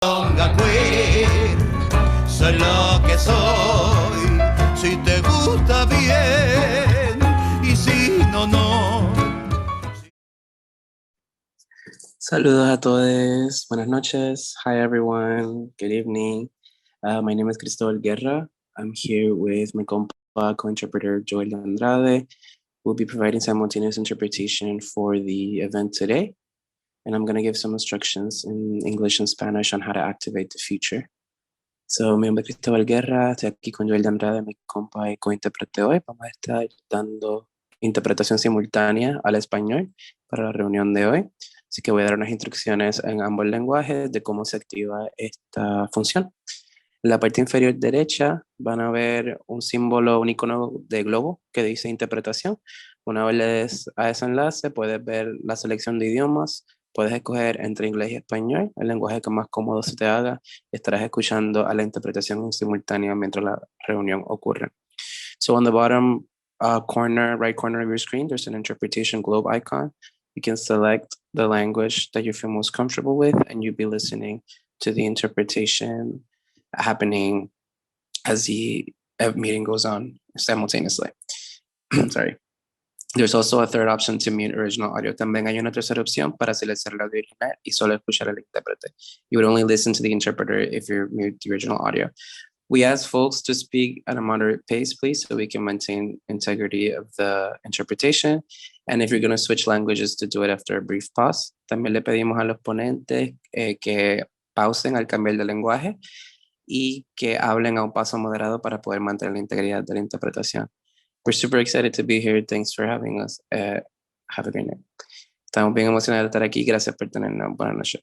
Soy lo que soy, si te gusta bien y si no, no. Saludos a todos, buenas noches. Hi everyone, good evening. My name is Cristóbal Guerra. I'm here with my compa, co-interpreter Joel Andrade. We'll be providing simultaneous interpretation for the event today. And I'm gonna give some instructions in English and Spanish on how to activate the feature. So, mi nombre es Cristóbal Guerra, estoy aquí con Joel Andrade, mi compa y co-intérprete hoy. Vamos a estar dando interpretación simultánea al español para la reunión de hoy. Así que voy a dar unas instrucciones en ambos lenguajes de cómo se activa esta función. En la parte inferior derecha van a ver un símbolo, un icono de globo que dice interpretación. Una vez le des a ese enlace, puedes ver la selección de idiomas. Puedes escoger entre inglés y español, el lenguaje que más cómodo se te haga. Estarás escuchando a la interpretación simultánea mientras la reunión ocurre. So on the bottom corner, right corner of your screen, there's an interpretation globe icon. You can select the language that you feel most comfortable with, and you'll be listening to the interpretation happening as the meeting goes on simultaneously. Sorry. There's also a third option to mute original audio. También hay una tercera opción para silenciar el audio original y solo escuchar al intérprete. You would only listen to the interpreter if you mute the original audio. We ask folks to speak at a moderate pace, please, so we can maintain integrity of the interpretation. And if you're going to switch languages, to do it after a brief pause. También le pedimos a los ponentes que pausen al cambiar de lenguaje y que hablen a un paso moderado para poder mantener la integridad de la interpretación. We're super excited to be here. Thanks for having us. Have a great night. Estamos bien emocionados de estar aquí. Gracias por tenernos. Buenas noches.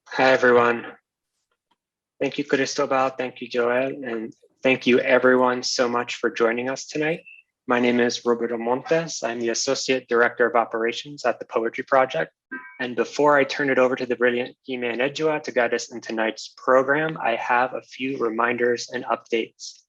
Hi, everyone. Thank you, Cristobal. Thank you, Joel. And thank you, everyone, so much for joining us tonight. My name is Roberto Montes. I'm the Associate Director of Operations at the Poetry Project. And before I turn it over to the brilliant Hime Edjua to guide us in tonight's program, I have a few reminders and updates.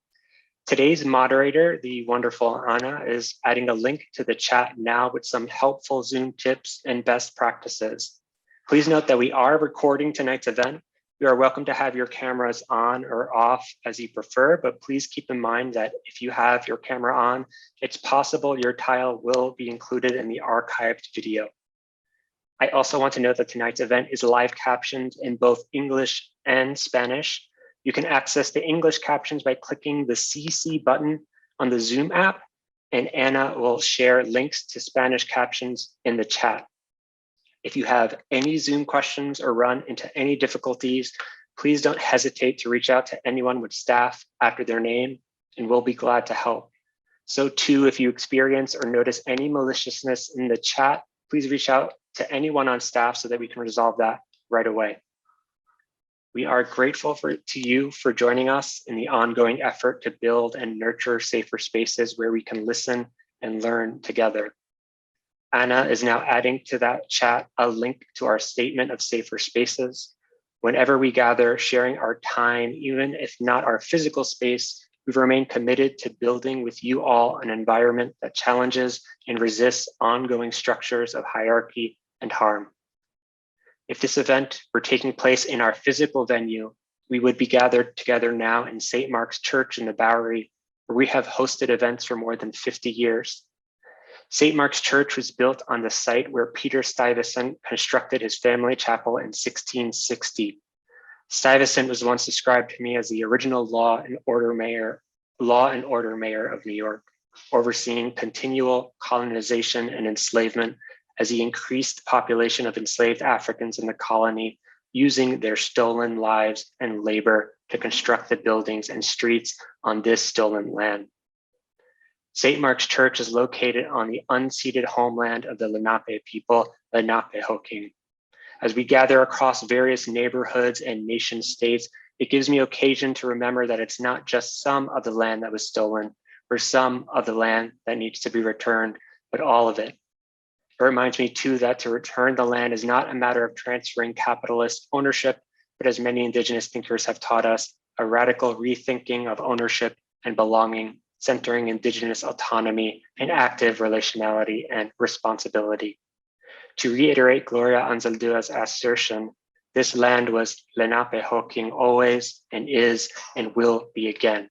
Today's moderator, the wonderful Anna, is adding a link to the chat now with some helpful Zoom tips and best practices. Please note that we are recording tonight's event. You are welcome to have your cameras on or off as you prefer, but please keep in mind that if you have your camera on, it's possible your tile will be included in the archived video. I also want to note that tonight's event is live captioned in both English and Spanish. You can access the English captions by clicking the CC button on the Zoom app, and Anna will share links to Spanish captions in the chat. If you have any Zoom questions or run into any difficulties, please don't hesitate to reach out to anyone with staff after their name, and we'll be glad to help. So too, if you experience or notice any maliciousness in the chat, please reach out to anyone on staff so that we can resolve that right away. We are grateful to you for joining us in the ongoing effort to build and nurture safer spaces where we can listen and learn together. Anna is now adding to that chat a link to our statement of safer spaces. Whenever we gather, sharing our time, even if not our physical space, we've remained committed to building with you all an environment that challenges and resists ongoing structures of hierarchy and harm. If this event were taking place in our physical venue, we would be gathered together now in St. Mark's Church in the Bowery, where we have hosted events for more than 50 years. St. Mark's Church was built on the site where Peter Stuyvesant constructed his family chapel in 1660. Stuyvesant was once described to me as the original law and order mayor of New York, overseeing continual colonization and enslavement as he increased population of enslaved Africans in the colony, using their stolen lives and labor to construct the buildings and streets on this stolen land. St. Mark's Church is located on the unceded homeland of the Lenape people, Lenape Hoking. As we gather across various neighborhoods and nation states, it gives me occasion to remember that it's not just some of the land that was stolen or some of the land that needs to be returned, but all of it. It reminds me too that to return the land is not a matter of transferring capitalist ownership, but as many Indigenous thinkers have taught us, a radical rethinking of ownership and belonging centering Indigenous autonomy and active relationality and responsibility. To reiterate Gloria Anzaldua's assertion, this land was Lenape Hoking always and is and will be again.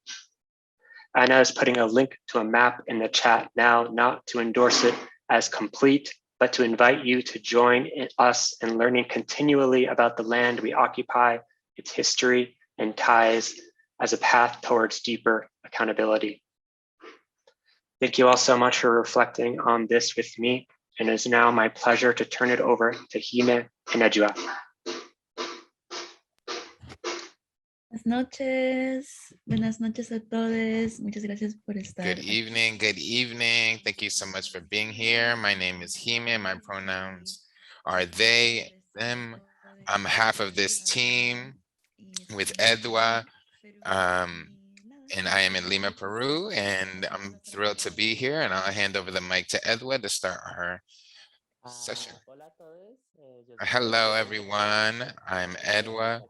Anna is putting a link to a map in the chat now, not to endorse it as complete, but to invite you to join us in learning continually about the land we occupy, its history and ties as a path towards deeper accountability. Thank you all so much for reflecting on this with me, and it is now my pleasure to turn it over to Hime and Edua. Buenas noches a todos. Muchas gracias por estar. Good evening, good evening. Thank you so much for being here. My name is Hime. My pronouns are they, them. I'm half of this team with Edua, and I am in Lima, Peru, and I'm thrilled to be here, and I'll hand over the mic to Edua to start her session. Hello, everyone. I'm Edua.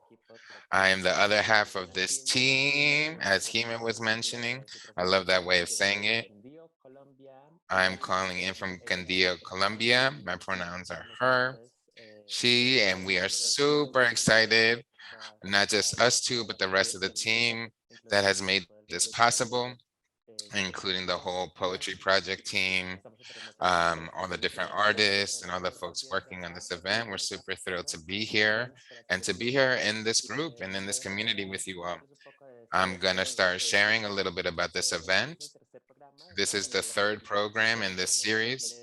I am the other half of this team, as Hime was mentioning. I love that way of saying it. I'm calling in from Candia, Colombia. My pronouns are her, she, and we are super excited, not just us two, but the rest of the team that has made this possible, including the whole poetry project team, all the different artists and all the folks working on this event. We're super thrilled to be here and to be here in this group and in this community with you all. I'm gonna start sharing a little bit about this event. This is the third program in this series.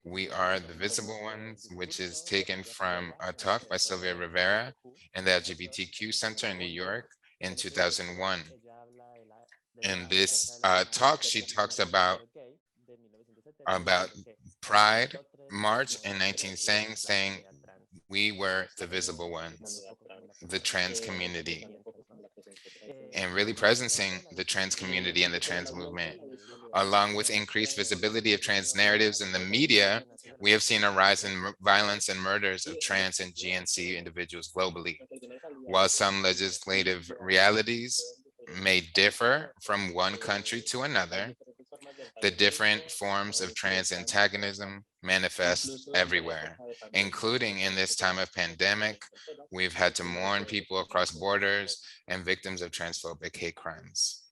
We are the Visible Ones, which is taken from a talk by Sylvia Rivera in the LGBTQ Center in New York in 2001. In this talk, she talks about Pride March in 19 saying we were the visible ones, the trans community, and really presencing the trans community and the trans movement. Along with increased visibility of trans narratives in the media, we have seen a rise in violence and murders of trans and GNC individuals globally. While some legislative realities may differ from one country to another, the different forms of trans antagonism manifest everywhere, including in this time of pandemic. We've had to mourn people across borders and victims of transphobic hate crimes.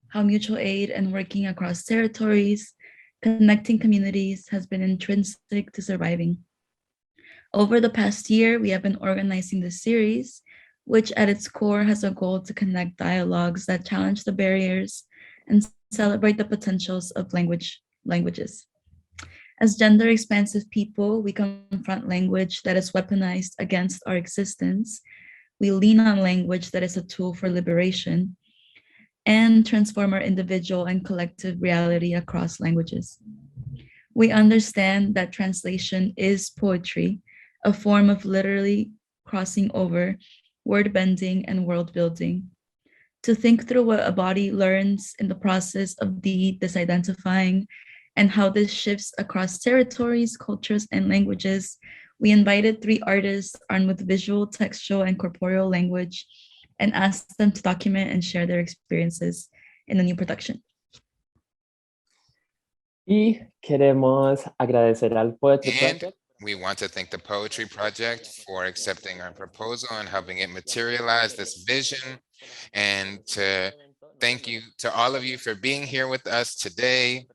How mutual aid and working across territories, connecting communities has been intrinsic to surviving. Over the past year, we have been organizing this series, which at its core has a goal to connect dialogues that challenge the barriers and celebrate the potentials of languages. As gender expansive people, we confront language that is weaponized against our existence. We lean on language that is a tool for liberation and transform our individual and collective reality across languages. We understand that translation is poetry, a form of literally crossing over, word bending, and world building. To think through what a body learns in the process of disidentifying and how this shifts across territories, cultures, and languages, we invited 3 artists armed with visual, textual, and corporeal language and asked them to document and share their experiences in the new production. Y queremos agradecer al Poetry And Project. we want to thank the Poetry Project for accepting our proposal and helping it materialize this vision. And to thank you to all of you for being here with us today.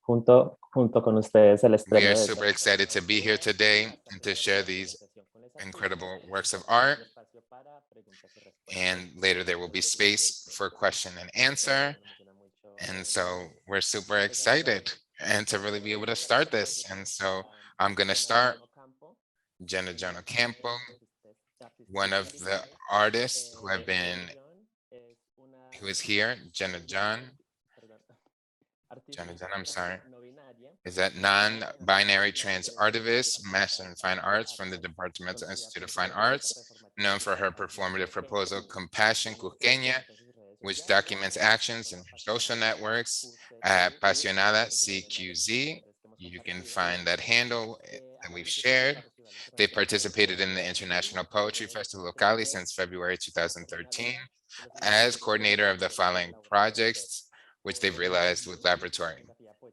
Junto con ustedes el We estreno are de super excited to be here today and to share these incredible works of art. And later there will be space for question and answer. And so we're super excited and to really be able to start this. And so I'm going to start. Jenna John Ocampo, one of the artists who is here, Jenna John, I'm sorry, is that non-binary trans artivist, Master in Fine Arts from the Departmental Institute of Fine Arts, known for her performative proposal, Compassion Cusqueña, which documents actions in social networks at Apasionada CQZ. You can find that handle that we've shared. They've participated in the International Poetry Festival of Cali since February 2013 as coordinator of the following projects, which they've realized with laboratory.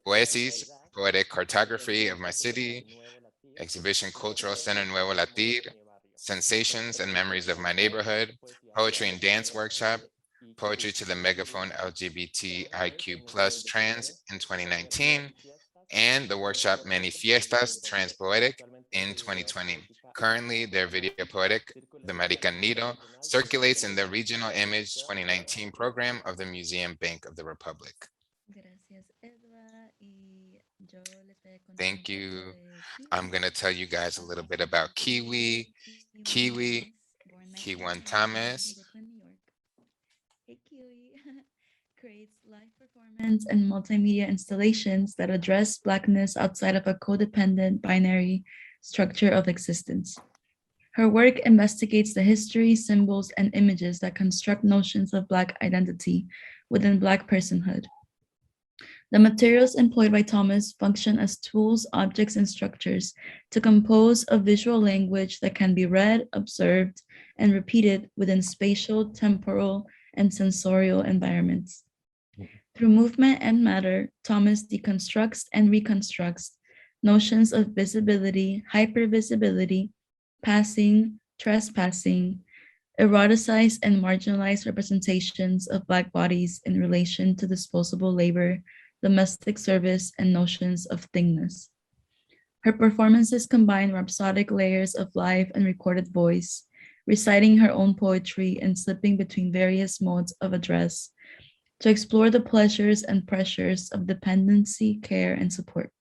Poesis, Poetic Cartography of My City, Exhibition Cultural Center Nuevo Latir, Sensations and Memories of My Neighborhood, Poetry and Dance Workshop, Poetry to the Megaphone LGBTIQ plus trans in 2019, and the workshop Manifiestas Transpoetic in 2020. Currently, their video poetic, The Maricanito, circulates in the Regional Image 2019 program of the Museum Bank of the Republic. Gracias, Edwa. Y yo les voy a contar Thank un you. poco de Kiwi. I'm going to tell you guys a little bit about Kiwi. Kiwi, Born Kiwan 1991 Thomas. in Brooklyn, New York. Hey, Kiwi creates live performance and multimedia installations that address Blackness outside of a codependent binary structure of existence. Her work investigates the history, symbols, and images that construct notions of Black identity within Black personhood. The materials employed by Thomas function as tools, objects, and structures to compose a visual language that can be read, observed, and repeated within spatial, temporal, and sensorial environments. Through movement and matter, Thomas deconstructs and reconstructs notions of visibility, hypervisibility, passing, trespassing, eroticized and marginalized representations of Black bodies in relation to disposable labor, domestic service, and notions of thingness. Her performances combine rhapsodic layers of live and recorded voice, reciting her own poetry and slipping between various modes of address to explore the pleasures and pressures of dependency, care, and support.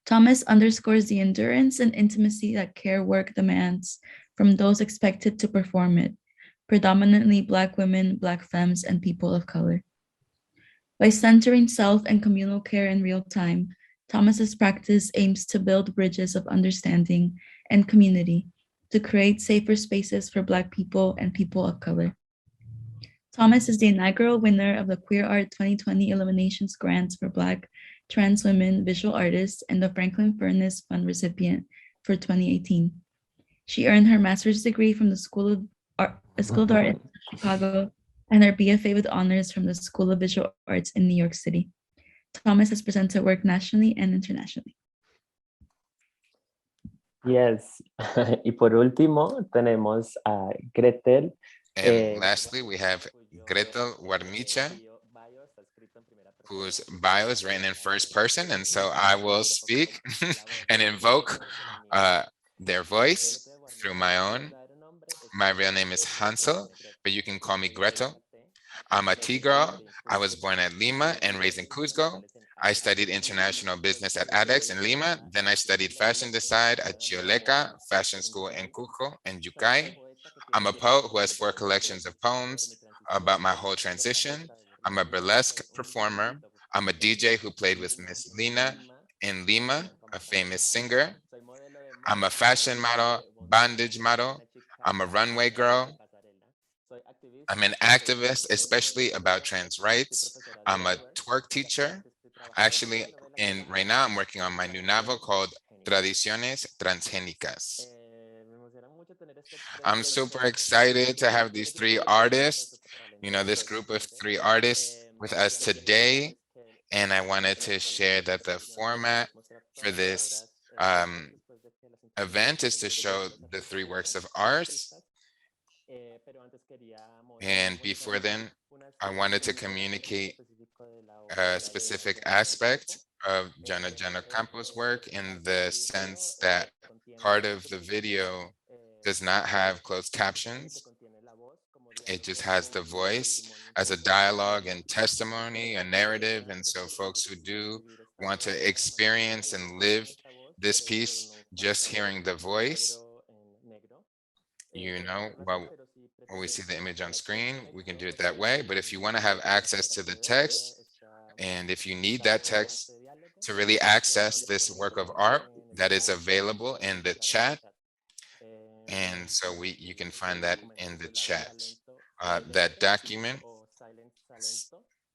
Thomas underscores the endurance and intimacy that care work demands from those expected to perform it, predominantly Black women, Black femmes, and people of color. By centering self and communal care in real time, Thomas's practice aims to build bridges of understanding and community to create safer spaces for Black people and people of color. Thomas is the inaugural winner of the Queer Art 2020 Illuminations Grants for Black trans women visual artists and the Franklin Furnace Fund recipient for 2018. She earned her master's degree from the School of Art in Chicago and her BFA with honors from the School of Visual Arts in New York City. Thomas has presented work nationally and internationally. Yes. Y por último, tenemos a Gretel. And lastly, we have Gretel Warmicha, whose bio is written in first person. And so I will speak and invoke their voice through my own. My real name is Hansel, but you can call me Gretel. I'm a T-girl. I was born at Lima and raised in Cusco. I studied international business at ADEX in Lima. Then I studied fashion design at Chioleca Fashion School in Cusco and Yucay. I'm a poet who has 4 collections of poems about my whole transition. I'm a burlesque performer. I'm a DJ who played with Miss Lina in Lima, a famous singer. I'm a fashion model, bondage model. I'm a runway girl. I'm an activist, especially about trans rights. I'm a twerk teacher. Actually, right now I'm working on my new novel called Tradiciones Transgénicas. I'm super excited to have these 3 artists, this group of 3 artists with us today. And I wanted to share that the format for this event is to show the 3 works of art. And before then, I wanted to communicate a specific aspect of Jana Campos' work in the sense that part of the video does not have closed captions. It just has the voice as a dialogue and testimony, a narrative. And so folks who do want to experience and live this piece, just hearing the voice, when we see the image on screen, we can do it that way. But if you want to have access to the text, and if you need that text to really access this work of art, that is available in the chat. And so you can find that in the chat. That document,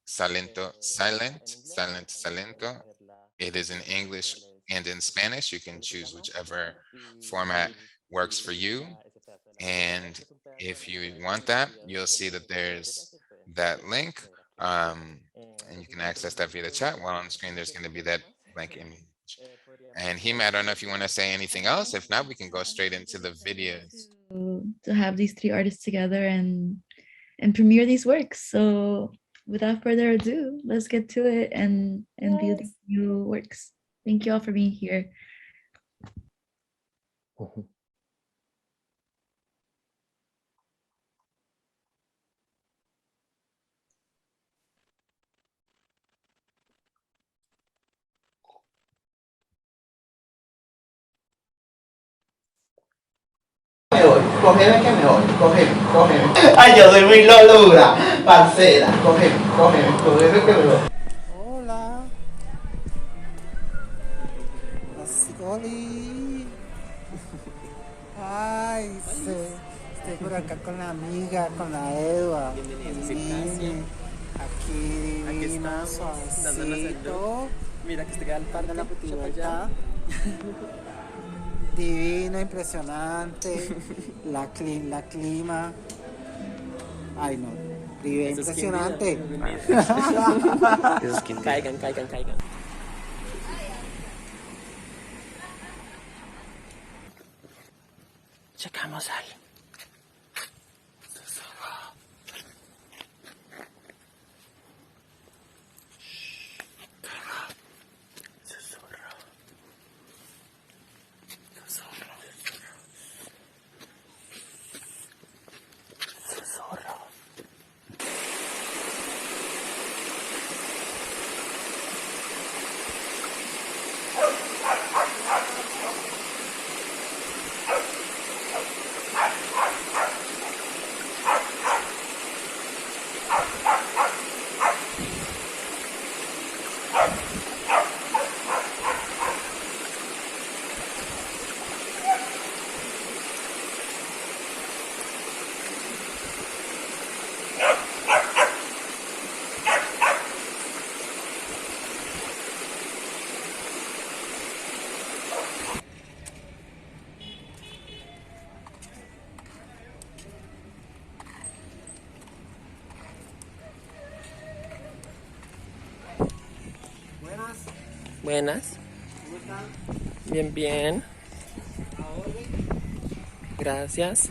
Salento, it is in English and in Spanish. You can choose whichever format works for you. And if you want that, you'll see that there's that link, and you can access that via the chat. While on the screen, there's going to be that blank image. And Hima, I don't know if you want to say anything else. If not, we can go straight into the videos. To have these three artists together and premiere these works. So without further ado, let's get to it and view these new works. Thank you all for being here. Cógeme que me voy, cógeme. Ay, yo soy muy lolura, parcera. Cógeme que me voy. Hola. Oli. Ay, estoy por acá con la amiga, con la Edua. Vine aquí divino, suavecito. Mira que se queda el parque de la puerta. Divino, impresionante. La clima. Ay, no. Vive impresionante. Caigan. Checamos al. Buenas. Bien. Gracias.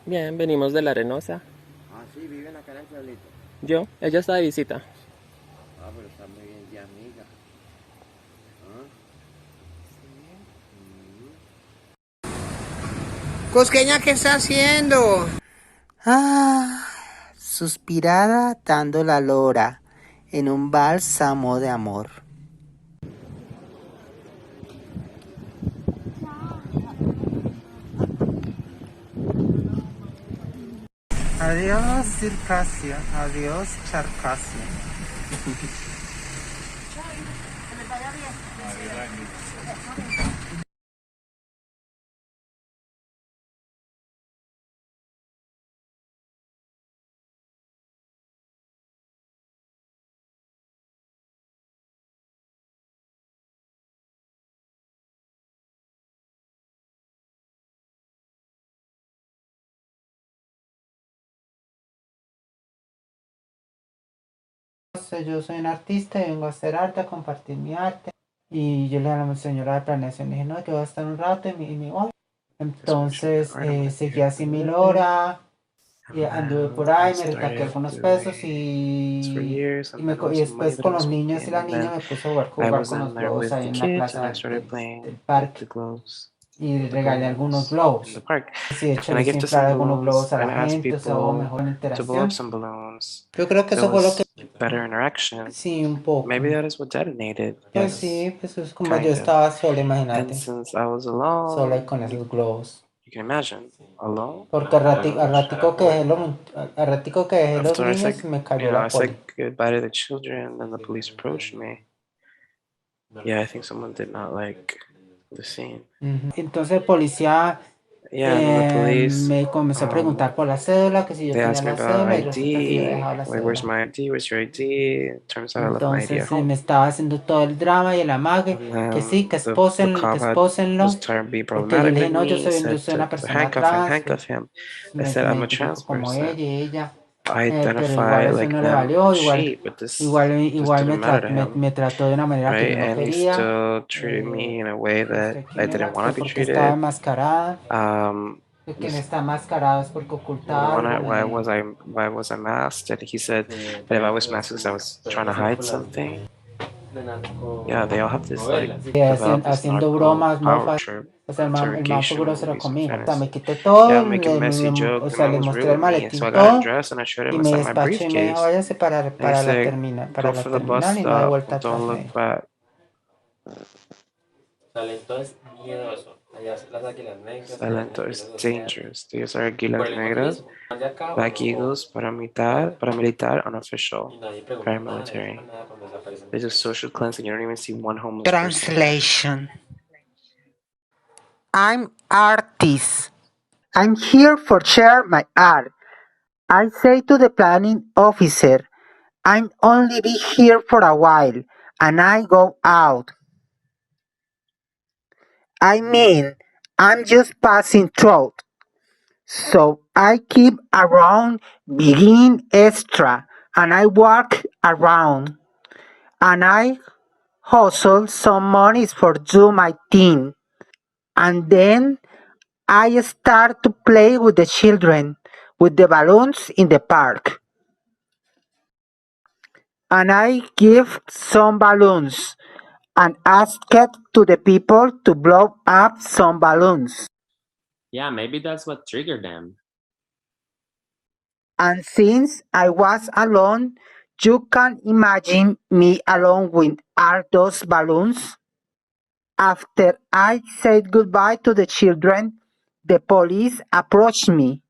Bien, venimos de La Arenosa. Ah, sí, viven acá en el pueblito. Ella está de visita. Ah, pero está muy bien, ya amiga. ¿Ah? Cusqueña, ¿qué está haciendo? Ah, suspirada dando la lora en un bálsamo de amor. Adiós, Circasia. Adiós, Charcasia. usted, yo soy un artista y vengo a hacer arte, a compartir mi arte. Y yo le dije a la señora de planeación, le dije, no, yo voy a estar un rato y me voy. Entonces seguí así 1000 horas, y anduve por ahí, me retaqué algunos pesos for y, years, y, and then there y was some money después that I con los was niños y making, la and niña then me puse a jugar, I jugar was con in los there globos with ahí the en la kids, and I plaza started del playing with parque the globes, y the regalé algunos balloons in the globos. park. Sí, de hecho And I le hice gifted inflar some algunos globos balloons a la and asked gente, o sea, hubo people mejor to blow up interacción. some balloons. Yo creo que There eso fue lo que... was better interaction. Sí, un poco. Maybe that is what detonated. Pues Yes, sí, pues es como yo kind of. estaba sola, And imagínate, since I was sola y alone, con esos globos. you can imagine, alone. Porque al ratico que dejé al ratico que dejé los After I niños said, me cayó I la said poli. goodbye to the children, and the police approached me. Yeah, I think someone did not like the scene. Ujú. Entonces el policía Yeah, and then the police, me comenzó a preguntar por la cédula, que si yo they tenía asked me la about cédula y resulta que yo había ID. dejado la Like, where's cédula. my ID? Where's your ID? Turns out I left my ID at Entonces home. me estaba haciendo todo el drama y el amague, And que then sí, que the que cop was espósenlo, trying to be porque yo problematic le dije, with no, me. He yo said soy una to persona handcuff him, trans, handcuff him. I me, said, me I'm a identifico trans como ella person. y ella, I pero identify igual eso like no le them valió, and she, but this igual didn't matter to him, me trató de una manera que right? yo no And he quería, still treated me in a way that I quién didn't era, want que to be porque estaba treated. enmascarada, que quien This, está enmascarado es porque oculta algo, why was I masked? And he said that if I was masked because I was trying to hide something. Yeah, they all have this like develop this haciendo narco bromas, power mofas. trip, O sea, el man fue interrogation grosero movies and conmigo. O sea, me fantasy. quité todo, Yeah, making messy jokes. o The sea, man le was rude mostré el with me, so maletín I got todo undressed and I showed him y me inside my despaché y me dijo, briefcase. váyase And he said, para "Go la for the bus terminal y no hay stop. vuelta Don't atrás, me look dijo. back." Salento es miedoso. Allá las águilas negras, que las Salento is águilas océanas. dangerous. These are Y por Aguilas el Negras, infantilismo, ¿van de acá o Black no? Eagles, paramilitar, unofficial, Y nadie pregunta nada, nadie paramilitary. toca nada cuando desaparecen. They do social cleansing. You don't even see one homeless person. Translation. I'm artist. I'm here for share my art. I say to the planning officer, I'm only be here for a while and I go out. I mean, I'm just passing through. So I keep around begin extra and I walk around and I hustle some monies for do my thing. And then I start to play with the children with the balloons in the park. And I give some balloons and asked to the people to blow up some balloons. Yeah, maybe that's what triggered them. And since I was alone, you can imagine me alone with all those balloons. After I said goodbye to the children, the police approached me.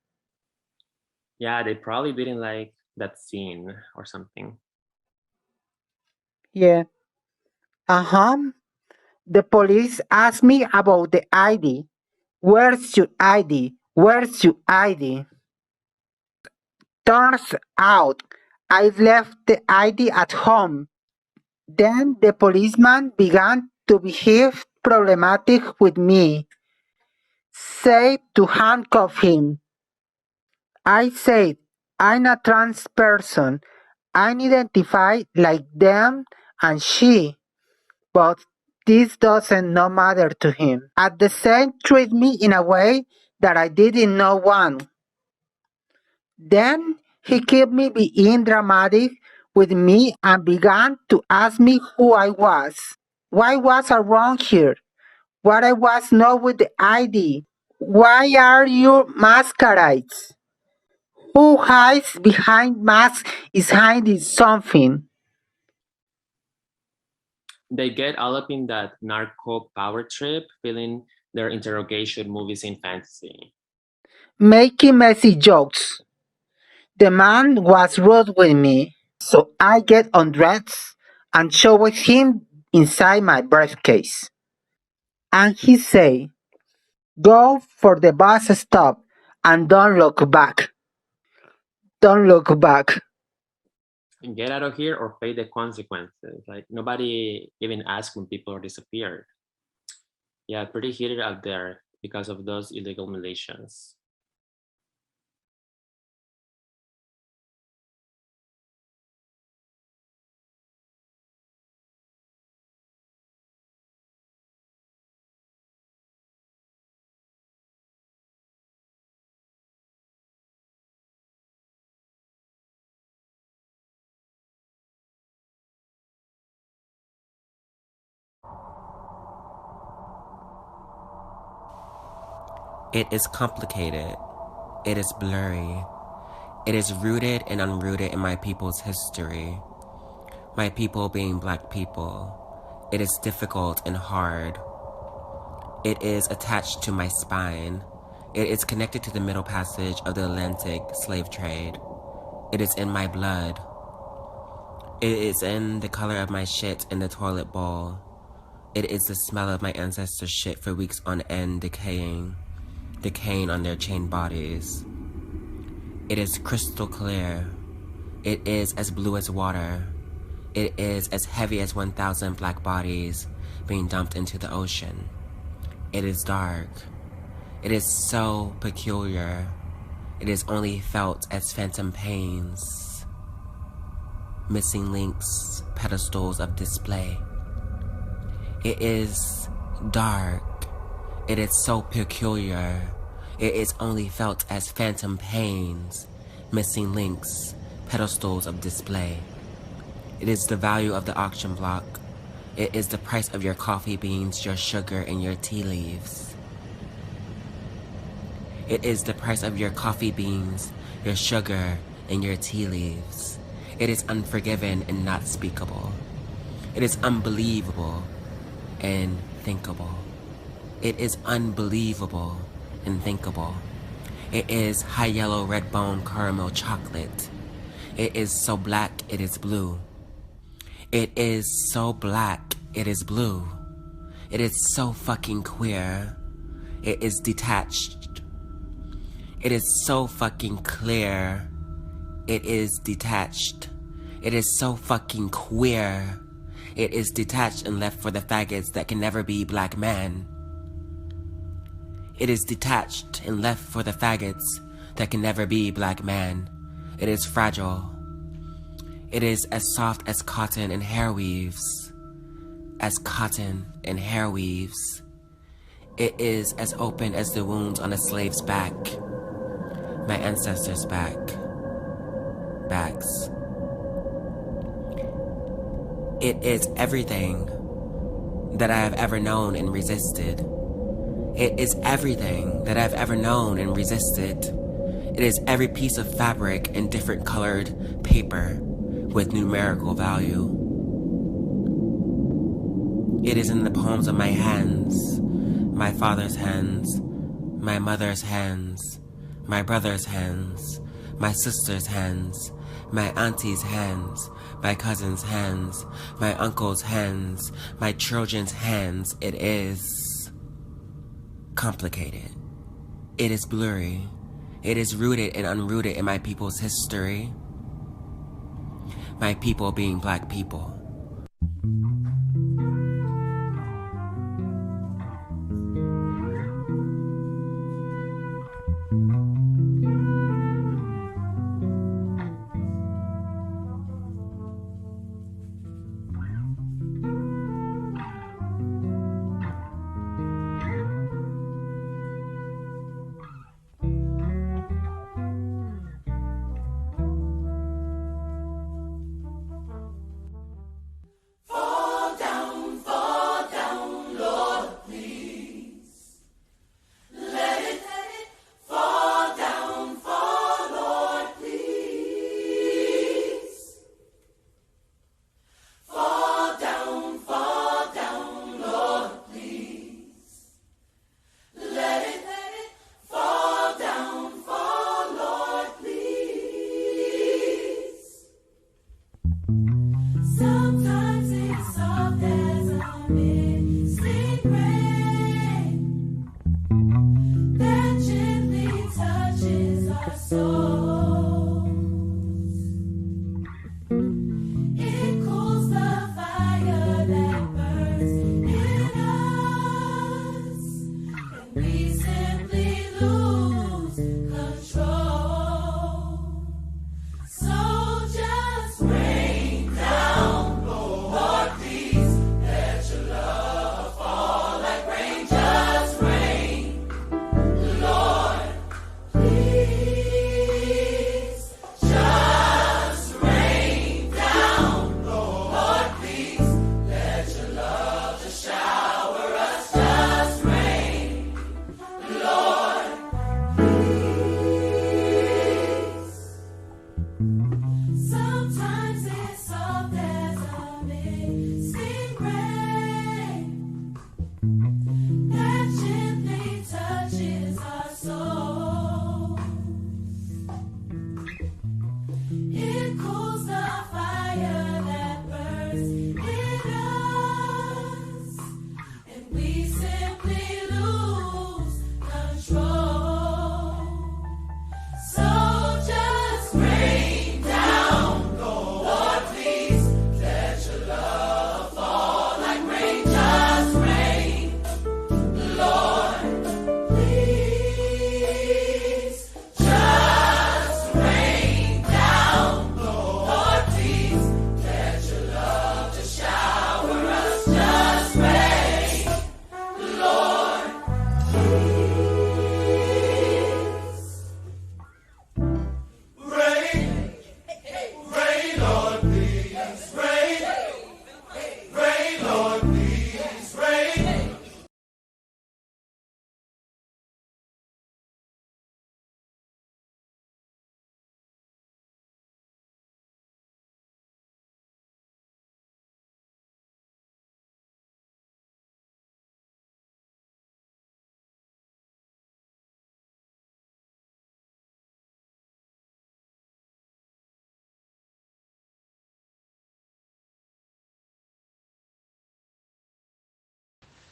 Yeah, they probably didn't like that scene or something. Yeah. Uh-huh. The police asked me about the ID. Where's your ID? Where's your ID? Turns out I left the ID at home. Then the policeman began to behave problematic with me. Said to handcuff him. I said, I'm a trans person. I'm identified like them and she. But this doesn't no matter to him. At the same treat me in a way that I didn't know want. Then he kept me being dramatic with me and began to ask me who I was. Why was I wrong here? What I was not with the ID. Why are you masquerades? Who hides behind masks is hiding something. They get all up in that narco power trip, feeling their interrogation movies in fantasy. Making messy jokes. The man was rude with me, so I get undressed and showed him inside my briefcase. And he say, go for the bus stop and don't look back. Don't look back. Get out of here or pay the consequences. Like nobody even asked when people disappeared. Yeah, pretty heated out there because of those illegal militias. It is complicated. It is blurry. It is rooted and unrooted in my people's history. My people being Black people. It is difficult and hard. It is attached to my spine. It is connected to the Middle Passage of the Atlantic slave trade. It is in my blood. It is in the color of my shit in the toilet bowl. It is the smell of my ancestors' shit for weeks on end decaying on their chained bodies. It is crystal clear. It is as blue as water. It is as heavy as 1,000 Black bodies being dumped into the ocean. It is dark. It is so peculiar. It is only felt as phantom pains. Missing links, pedestals of display. It is dark. It is so peculiar. It is only felt as phantom pains, missing links, pedestals of display. It is the value of the auction block. It is the price of your coffee beans, your sugar, and your tea leaves. It is the price of your coffee beans, your sugar, and your tea leaves. It is unforgiven and not speakable. It is unbelievable and thinkable. It is unbelievable and thinkable. It is high yellow red bone caramel chocolate. It is so black, it is blue. It is so black, it is blue. It is so fucking queer. It is detached. It is so fucking clear. It is detached. It is so fucking queer. It is detached and left for the faggots that can never be Black men. It is detached and left for the faggots that can never be Black man. It is fragile. It is as soft as cotton and hair weaves. As cotton and hair weaves. It is as open as the wounds on a slave's back. My ancestors' backs. It is everything that I have ever known and resisted. It is everything that I've ever known and resisted. It is every piece of fabric and different colored paper with numerical value. It is in the palms of my hands, my father's hands, my mother's hands, my brother's hands, my sister's hands, my auntie's hands, my cousin's hands, my uncle's hands, my children's hands. It is complicated. It is blurry. It is rooted and unrooted in my people's history. My people being Black people.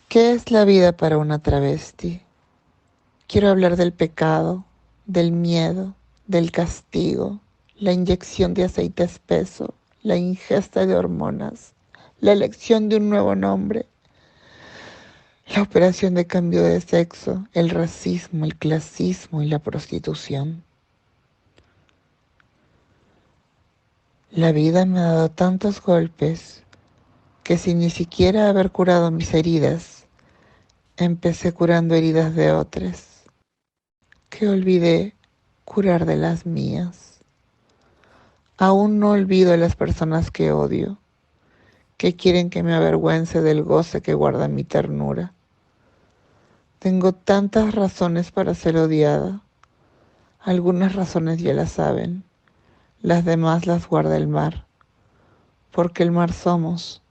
¿Qué es la vida para una travesti? Quiero hablar del pecado, del miedo, del castigo, la inyección de aceite espeso, la ingesta de hormonas, la elección de un nuevo nombre, la operación de cambio de sexo, el racismo, el clasismo y la prostitución. La vida me ha dado tantos golpes que sin ni siquiera haber curado mis heridas, empecé curando heridas de otros, que olvidé curar de las mías. Aún no olvido a las personas que odio, que quieren que me avergüence del goce que guarda mi ternura. Tengo tantas razones para ser odiada. Algunas razones ya las saben, las demás las guarda el mar, porque el mar somos.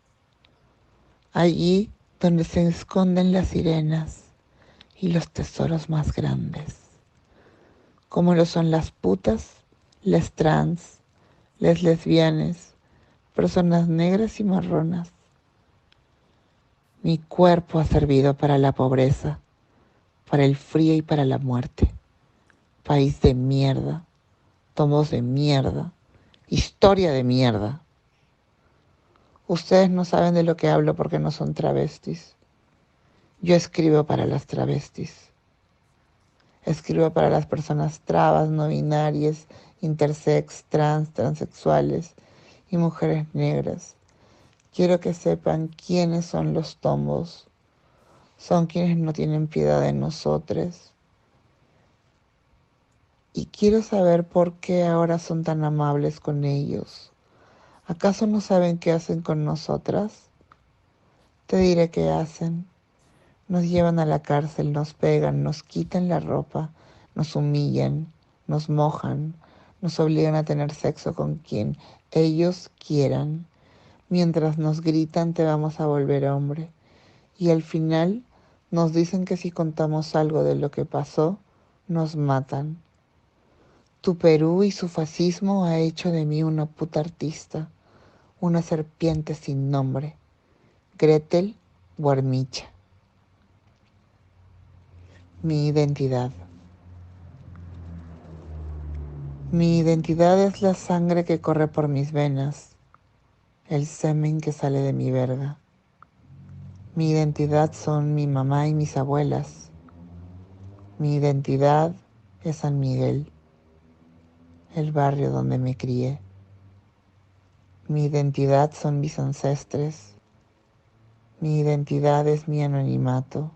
Allí donde se esconden las sirenas y los tesoros más grandes, como lo son las putas, las trans, las lesbianas, personas negras y marronas. Mi cuerpo ha servido para la pobreza, para el frío y para la muerte. País de mierda, tomos de mierda, historia de mierda. Ustedes no saben de lo que hablo porque no son travestis. Yo escribo para las travestis. Escribo para las personas trabas, no binarias, intersex, trans, transexuales y mujeres negras. Quiero que sepan quiénes son los tombos. Son quienes no tienen piedad de nosotros. Y quiero saber por qué ahora son tan amables con ellos. ¿Acaso no saben qué hacen con nosotras? Te diré qué hacen. Nos llevan a la cárcel, nos pegan, nos quitan la ropa, nos humillan, nos mojan, nos obligan a tener sexo con quien ellos quieran, mientras nos gritan te vamos a volver hombre. Y al final nos dicen que si contamos algo de lo que pasó, nos matan. Tu Perú y su fascismo ha hecho de mí una puta artista, una serpiente sin nombre, Gretel Guarmicha. Mi identidad. Mi identidad es la sangre que corre por mis venas, el semen que sale de mi verga. Mi identidad son mi mamá y mis abuelas. Mi identidad es San Miguel, el barrio donde me crié. Mi identidad son mis ancestres. Mi identidad es mi anonimato.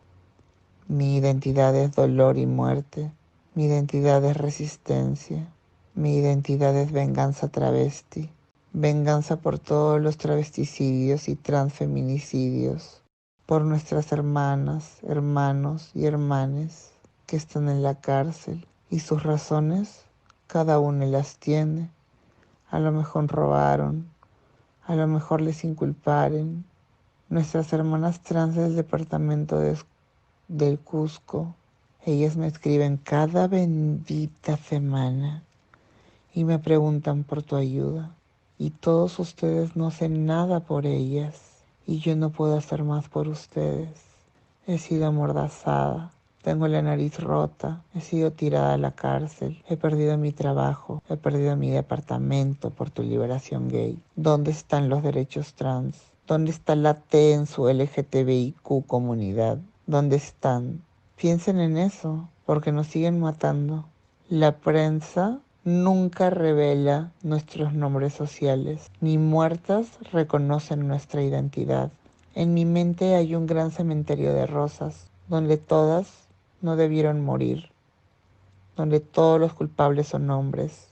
Mi identidad es dolor y muerte. Mi identidad es resistencia. Mi identidad es venganza travesti. Venganza por todos los travesticidios y transfeminicidios. Por nuestras hermanas, hermanos y hermanes que están en la cárcel. Y sus razones, cada uno las tiene. A lo mejor robaron. A lo mejor les inculparen. Nuestras hermanas trans del departamento del Cusco, ellas me escriben cada bendita semana y me preguntan por tu ayuda. y todos ustedes no hacen nada por ellas y yo no puedo hacer más por ustedes. He sido amordazada, tengo la nariz rota, he sido tirada a la cárcel, he perdido mi trabajo, he perdido mi departamento por tu liberación gay. ¿Dónde están los derechos trans? ¿Dónde está la T en su LGTBIQ comunidad? ¿Dónde están? Piensen en eso, porque nos siguen matando. La prensa nunca revela nuestros nombres sociales, ni muertas reconocen nuestra identidad. En mi mente hay un gran cementerio de rosas, donde todas no debieron morir, donde todos los culpables son hombres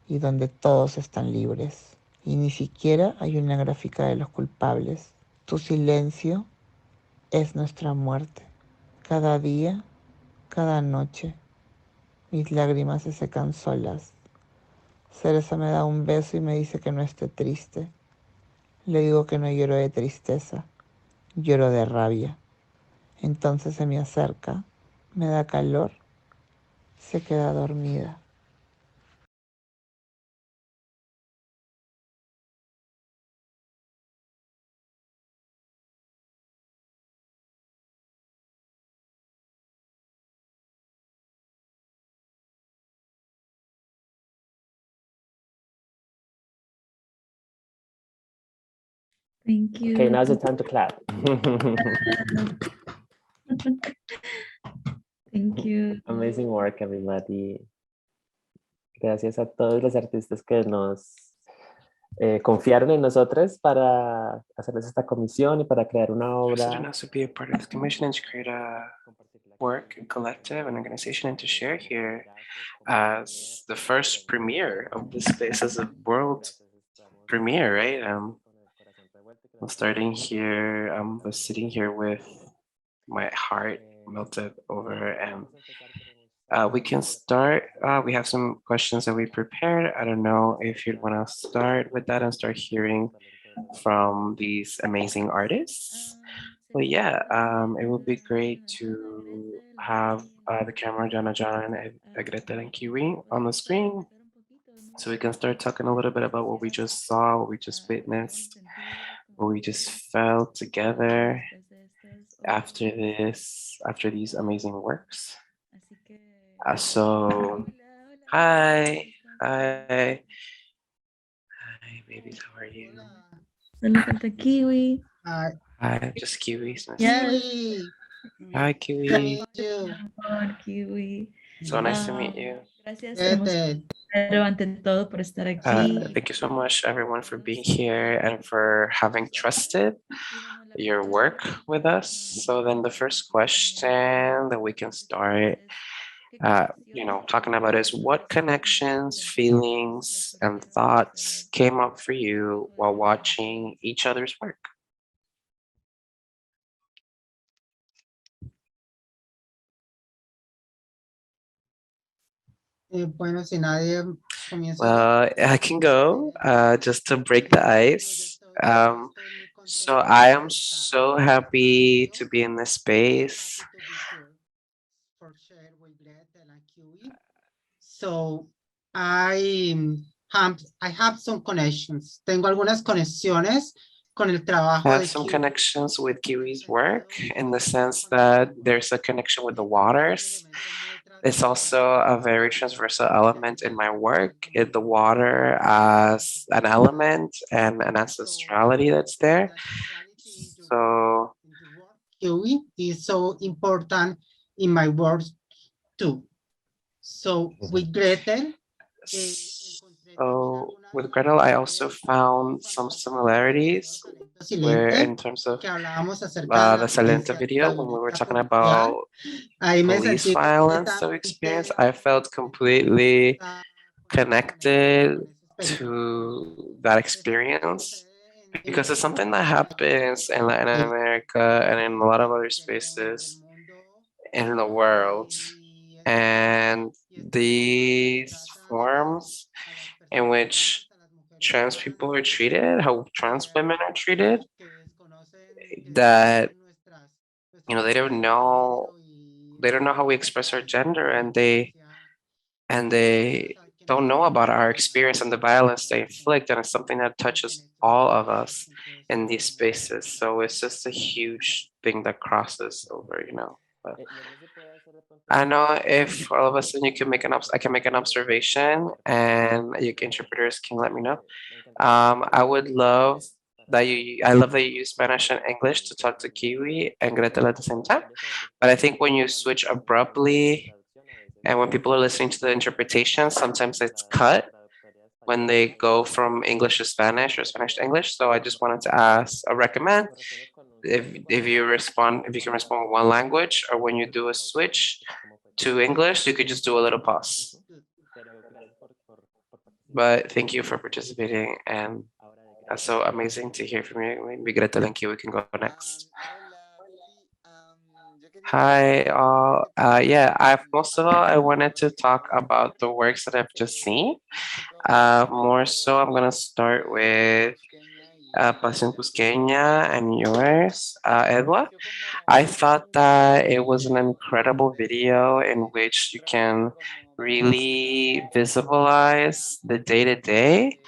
y donde todos están libres. Y ni siquiera hay una gráfica de los culpables. Tu silencio es nuestra muerte. Cada día, cada noche, mis lágrimas se secan solas. Cereza me da un beso y me dice que no esté triste. Le digo que no lloro de tristeza, lloro de rabia. Entonces se me acerca, me da calor, se queda dormida. Thank you. Okay, now's the time to clap. Thank you. Amazing work, everybody. Gracias a todos los artistas que nos confiaron en nosotros para hacerles esta comisión y para crear una Interested in obra. us to be a part of this commission and to create a work, a collective, an organization, and to share here as the first premiere of this space as a world premiere, right? I'm starting here, I was sitting here with my heart melted over, and we can start. We have some questions that we prepared. I don't know if you'd want to start with that and start hearing from these amazing artists. But yeah, it would be great to have the camera, Jana John, and Greta and Kiwi on the screen, so we can start talking a little bit about what we just saw, what we just witnessed, what we just felt together after these amazing works. So, hi, hi, babies, how are you? Solo falta Kiwi. Hi, just Kiwi. Yes. Hi, Kiwi. Kiwi. So nice to meet you. Gracias, pero ante todo por estar aquí. Thank you so much, everyone, for being here and for having trusted your work with us. So then the first question that we can start talking about is what connections, feelings, and thoughts came up for you while watching each other's work? Bueno, si nadie comienza. Well, I can go just to break the ice. So I am so happy to be in this space. So I have some connections. Tengo algunas conexiones con el trabajo I have de some Kiwi. connections with Kiwi's work in the sense that there's a connection with the waters. It's also a very transversal element in my work, the water as an element and an ancestrality that's there. So Kiwi is so important in my work too. So with Gretel, So with Gretel, I also found some similarities where in terms of the Salenta video, when we were talking about police violence that we experienced, I felt completely connected to that experience because it's something that happens in Latin America and in a lot of other spaces in the world. And these forms in which trans people are treated, how trans women are treated, that they don't know how we express our gender, and they don't know about our experience and the violence they inflict, and it's something that touches all of us in these spaces. So it's just a huge thing that crosses over, you know. But I know if all of a sudden you can make I can make an observation, and you interpreters can let me know. I would love I love that you use Spanish and English to talk to Kiwi and Gretel at the same time. But I think when you switch abruptly and when people are listening to the interpretation, sometimes it's cut when they go from English to Spanish or Spanish to English. So I just wanted to ask, recommend if you can respond with one language, or when you do a switch to English, you could just do a little pause. But thank you for participating, and that's so amazing to hear from you. Maybe Greta and Kiwi can go next. Hi, all. Yeah, most of all, I wanted to talk about the works that I've just seen. More so, I'm gonna start with Pasión Cusqueña and yours, Edwa. I thought that it was an incredible video in which you can really visualize the day to day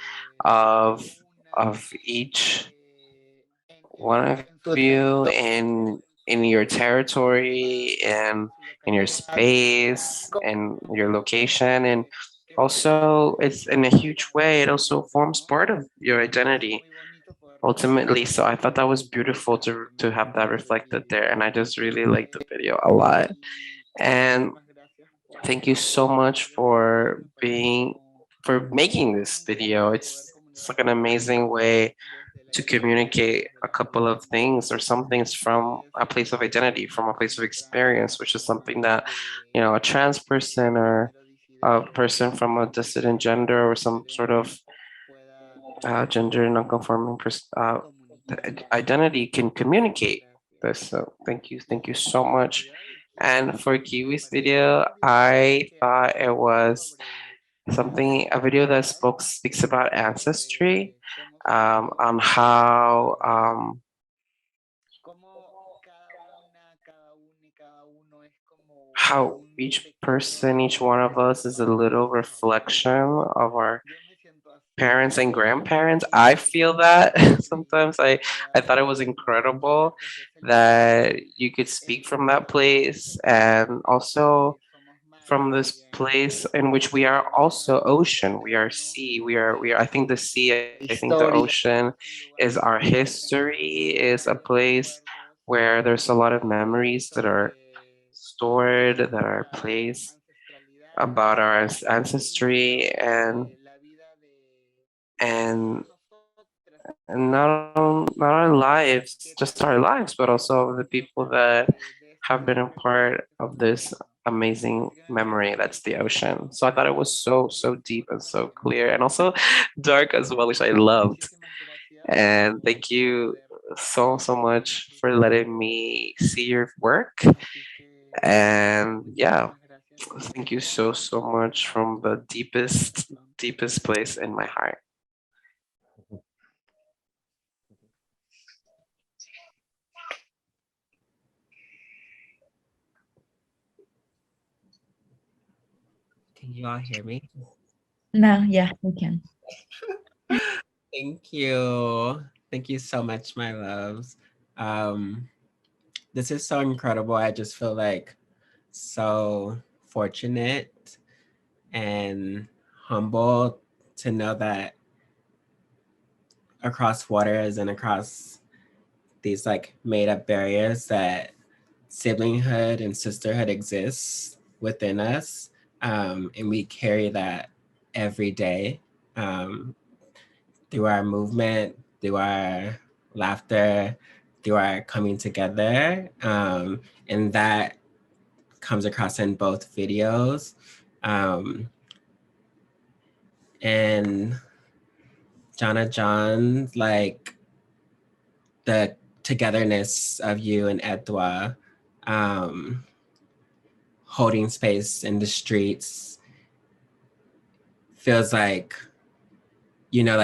of each one of you in your territory and in your space and your location, and also it's in a huge way it also forms part of your identity ultimately. So I thought that was beautiful to have that reflected there, and I just really liked the video a lot. And thank you so much for making this video. It's like an amazing way to communicate a couple of things or some things from a place of identity, from a place of experience, which is something that, you know, a trans person or a person from a dissident gender or some sort of gender non-conforming identity can communicate this. So thank you so much. And for Kiwi's video, I thought it was a video that speaks about ancestry, on how each person, each one of us is a little reflection of our parents and grandparents. I feel that sometimes I thought it was incredible that you could speak from that place, and also from this place in which we are also ocean, we are sea, we are I think the sea, I think the ocean is our history, is a place where there's a lot of memories that are stored, that are placed about our ancestry, and not our lives, just our lives, but also the people that have been a part of this amazing memory that's the ocean. So I thought it was so deep and so clear, and also dark as well, which I loved. And thank you so much for letting me see your work. And yeah, thank you so much from the deepest place in my heart. Can you all hear me? No, yeah, we can. Thank you. Thank you so much, my loves. This is so incredible. I just feel like so fortunate and humbled to know that across waters and across these like made up barriers that siblinghood and sisterhood exists within us. And we carry that every day through our movement, through our laughter, through our coming together. And that comes across in both videos. And Jana John, like the togetherness of you and Edwa, holding space in the streets feels like, you know,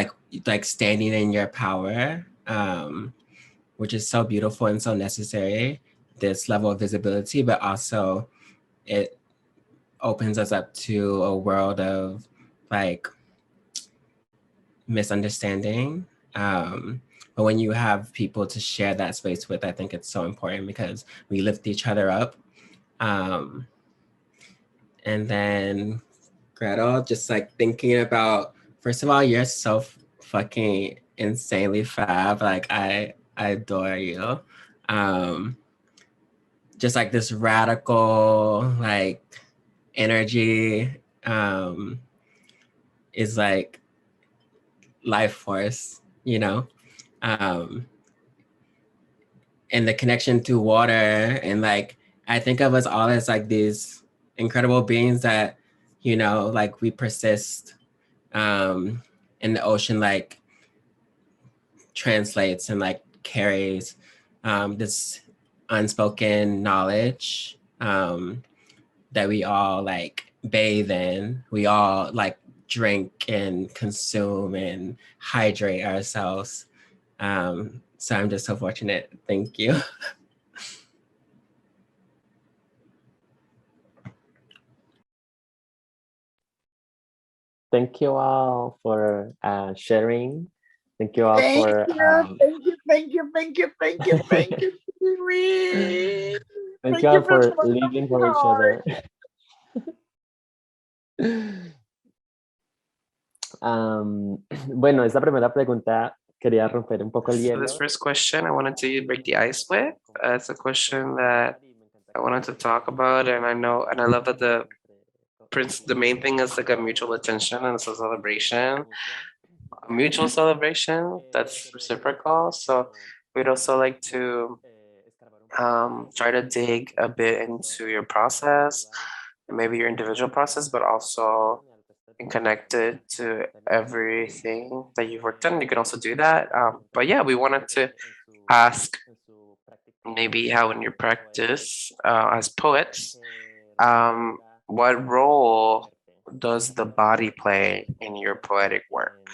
like standing in your power, which is so beautiful and so necessary, this level of visibility, but also it opens us up to a world of like misunderstanding. But when you have people to share that space with, I think it's so important because we lift each other up. And then Gretel, just like thinking about, first of all, you're so fucking insanely fab. Like I adore you. Just like this radical like energy is like life force, you know? And the connection to water, and like I think of us all as like these incredible beings that, you know, like we persist in the ocean, like translates and like carries this unspoken knowledge that we all like bathe in. We all like drink and consume and hydrate ourselves. So I'm just so fortunate. Thank you. Thank you all for sharing. Thank you all Thank for you, thank you. Thank you all for so living for each much. other. Bueno, esta primera pregunta quería romper un poco el So hielo. this first question I wanted to break the ice with. It's a question that I wanted to talk about, and I love that the main thing is like a mutual attention and it's a celebration, a mutual celebration that's reciprocal. So we'd also like to try to dig a bit into your process, maybe your individual process, but also connected to everything that you've worked on. You can also do that. But yeah, we wanted to ask maybe how in your practice as poets, what role does the body play in your poetic work?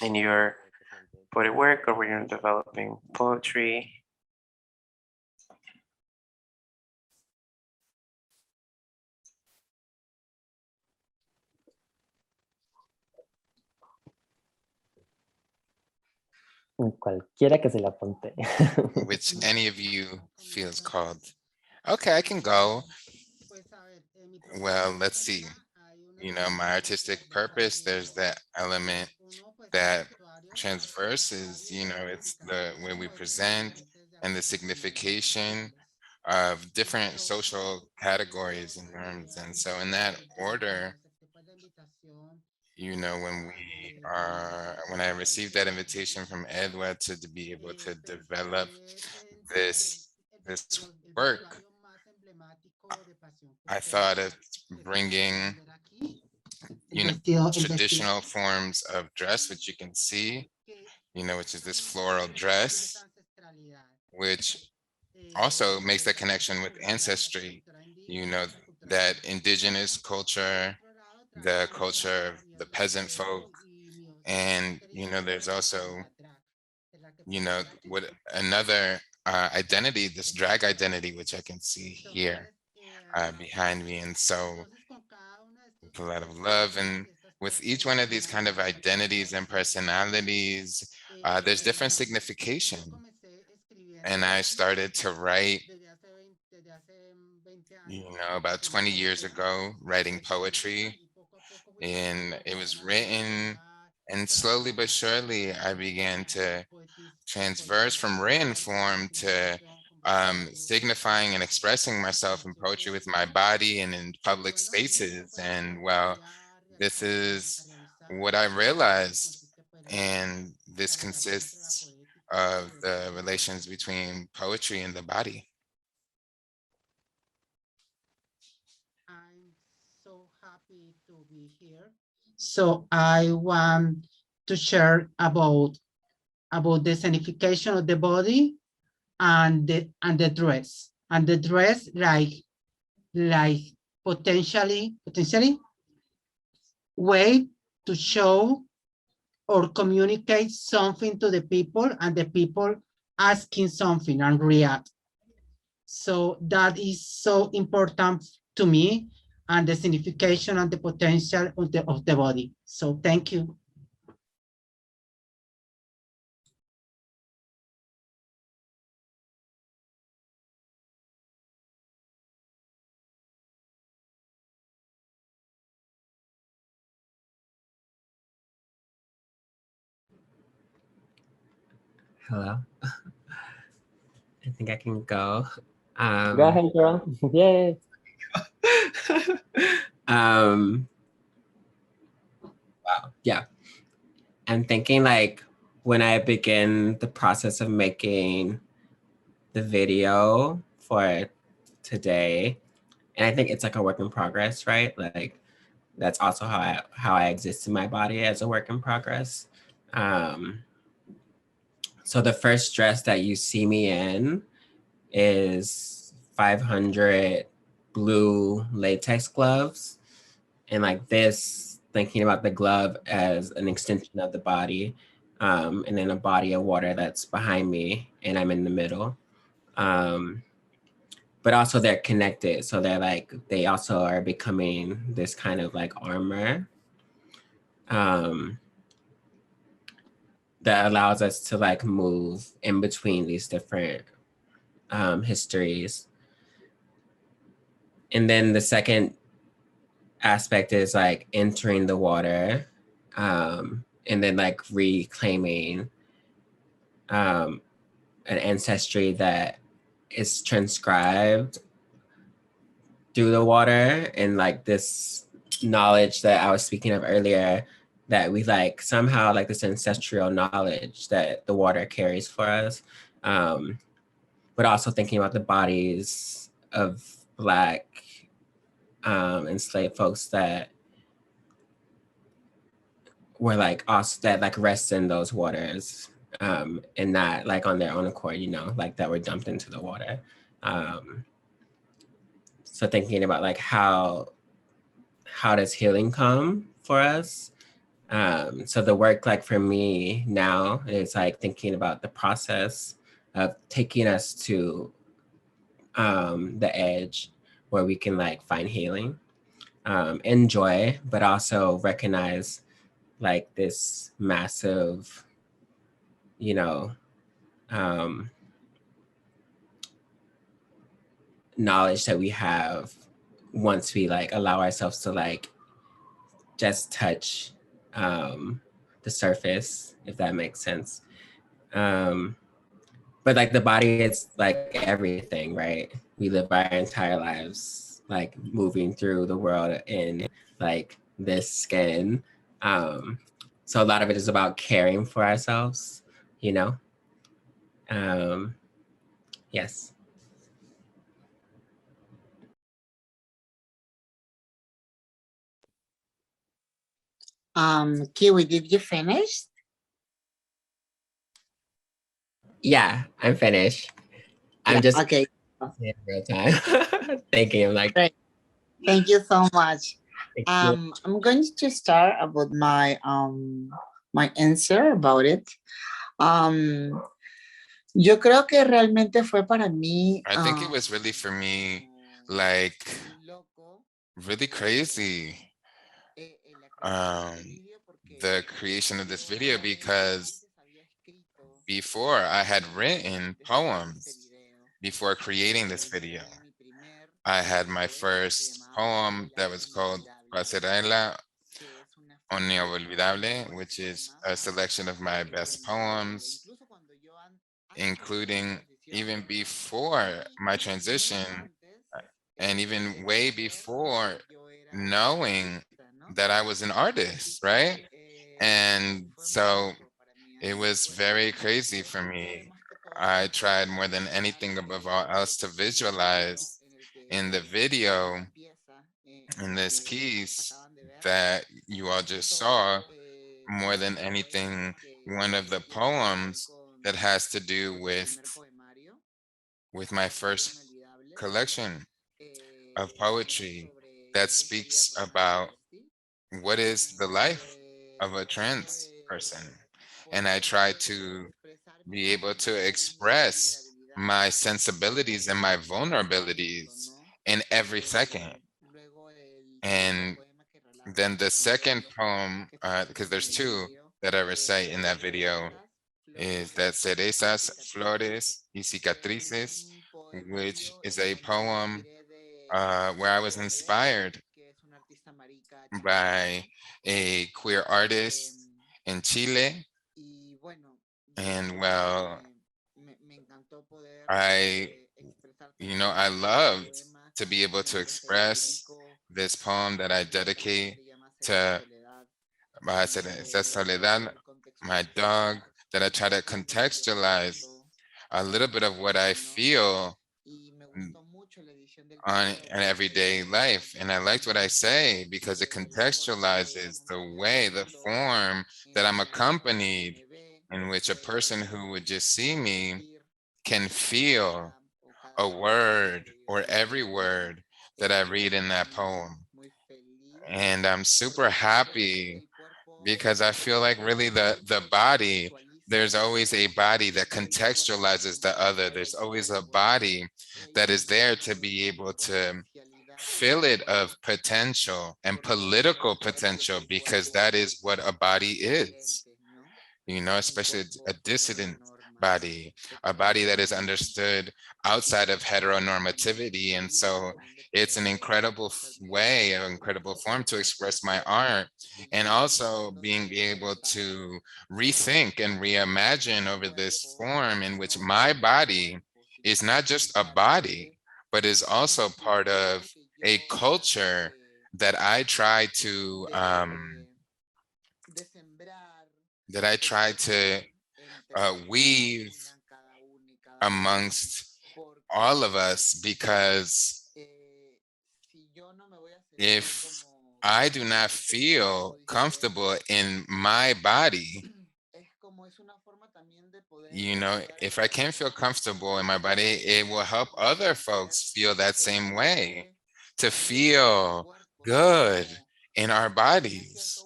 In your poetic work, or when you're developing poetry? Cualquiera que se la apunte. Which any of you feels called. Okay, I can go. Well, let's see. You know, my artistic purpose, there's that element that transverses, you know, it's the way we present and the signification of different social categories and norms. And so in that order, you know, when I received that invitation from Edward to be able to develop this work, I thought of bringing, you know, traditional forms of dress, which you can see, you know, which is this floral dress, which also makes that connection with ancestry, you know, that indigenous culture, the culture of the peasant folk. And, you know, there's also, you know, what another identity, this drag identity, which I can see here behind me. And so with a lot of love, and with each one of these kind of identities and personalities, there's different signification. And I started to write, you know, about 20 years ago, writing poetry. And it was written, and slowly but surely, I began to transverse from written form to signifying and expressing myself in poetry with my body and in public spaces. And well, this is what I realized. And this consists of the relations between poetry and the body. I'm so happy to be here. So I want to share about the signification of the body and the dress. And the dress like potentially way to show or communicate something to the people, and the people asking something and react. So that is so important to me. and the signification and the potential of the body. So thank you. Hello. I think I can go. Go ahead, girl. Yay. Wow. Yeah. I'm thinking like when I begin the process of making the video for today, and I think it's like a work in progress, right? Like that's also how I exist in my body as a work in progress. So the first dress that you see me in is 500 blue latex gloves. And like this, thinking about the glove as an extension of the body, and then a body of water that's behind me and I'm in the middle. But also they're connected. So they're like, they also are becoming this kind of like armor that allows us to like move in between these different histories. And then the second aspect is like entering the water, and then like reclaiming an ancestry that is transcribed through the water, and like this knowledge that I was speaking of earlier, that we like somehow like this ancestral knowledge that the water carries for us, but also thinking about the bodies of Black enslaved folks that were like us, that like rest in those waters, and not like on their own accord, you know, like that were dumped into the water. So thinking about like how does healing come for us? So the work like for me now is like thinking about the process of taking us to the edge where we can like find healing, and joy, but also recognize like this massive, you know, knowledge that we have once we like allow ourselves to like just touch the surface, if that makes sense. But like the body is like everything, right? We live our entire lives like moving through the world in like this skin. So a lot of it is about caring for ourselves, you know? Yes. Kiwi, did you finish? Yeah, I'm finished. I'm just okay. in real time thinking. I'm like, Great. Thank you so much. thank you. I'm going to start about my my answer about it. Yo creo que realmente fue para mí. I think it was really for me, like really crazy. The creation of this video, because before I had written poems before creating this video. I had my first poem that was called Pasarela Inolvidable, which is a selection of my best poems, including even before my transition and even way before knowing that I was an artist, right? And so it was very crazy for me. I tried more than anything above all else to visualize in the video, in this piece that you all just saw, more than anything, one of the poems that has to do with my first collection of poetry that speaks about what is the life of a trans person. And I try to be able to express my sensibilities and my vulnerabilities in every second. And then the second poem, because there's two that I recite in that video, is that Cerezas, Flores y Cicatrices, which is a poem where I was inspired by a queer artist in Chile. And well, I loved to be able to express this poem that I dedicate to Soledad, my dog, that I try to contextualize a little bit of what I feel on an everyday life. And I liked what I say because it contextualizes the way, the form that I'm accompanied, in which a person who would just see me can feel a word or every word that I read in that poem. And I'm super happy because I feel like really the body, there's always a body that contextualizes the other. There's always a body that is there to be able to fill it of potential and political potential, because that is what a body is, especially a dissident body, a body that is understood outside of heteronormativity. And so it's an incredible way, an incredible form to express my art, and also being able to rethink and reimagine over this form in which my body is not just a body, but is also part of a culture that I try to weave amongst all of us, because if I do not feel comfortable in my body, if I can't feel comfortable in my body, it will help other folks feel that same way, to feel good in our bodies.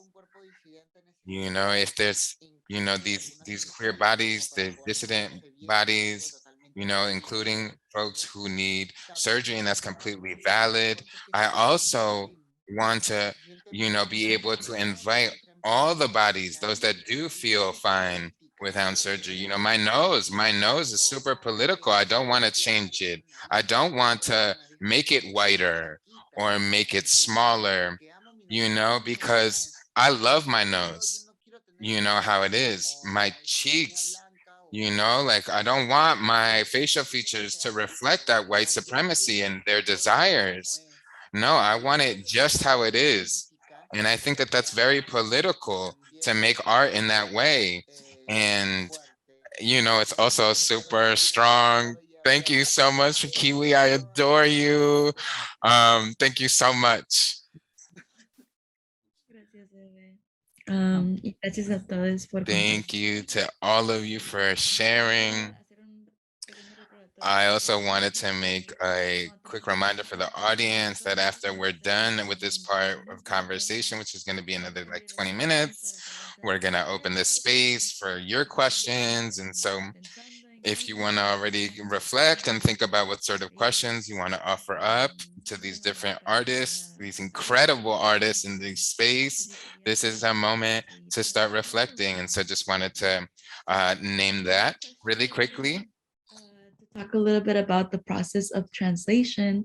If there's, these queer bodies, the dissident bodies, including folks who need surgery, and that's completely valid. I also want to, be able to invite all the bodies, those that do feel fine without surgery. My nose is super political. I don't want to change it. I don't want to make it whiter or make it smaller, because I love my nose. How it is, my cheeks, like I don't want my facial features to reflect that white supremacy and their desires. No, I want it just how it is. And I think that that's very political to make art in that way. And, it's also super strong. Thank you so much, Kiwi. I adore you. Thank you so much. Y gracias a todos por Thank you to all of you for sharing. I also wanted to make a quick reminder for the audience that after we're done with this part of conversation, which is going to be another like 20 minutes, we're going to open this space for your questions. And so if you want to already reflect and think about what sort of questions you want to offer up to these different artists, these incredible artists in this space, this is a moment to start reflecting. And so just wanted to name that really quickly. To talk a little bit about the process of translation.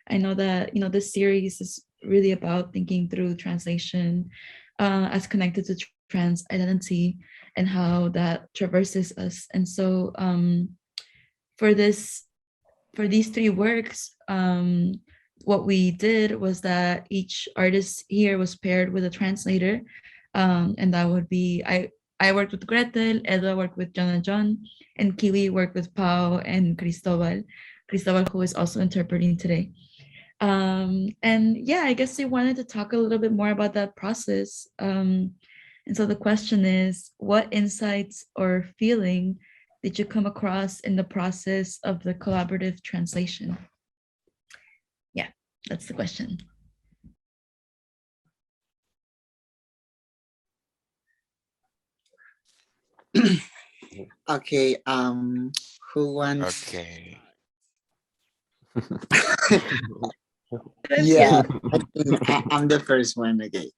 I know that, this series is really about thinking through translation as connected to trans identity and how that traverses us. And so for these three works, what we did was that each artist here was paired with a translator. And that would be, I worked with Gretel, Edwa worked with John, and Kiwi worked with Pau and Cristobal, who is also interpreting today. And yeah, I guess they wanted to talk a little bit more about that process. And so the question is, what insights or feeling did you come across in the process of the collaborative translation? Yeah, that's the question. Okay, who wants? Okay. Yeah, I'm the first one. Okay.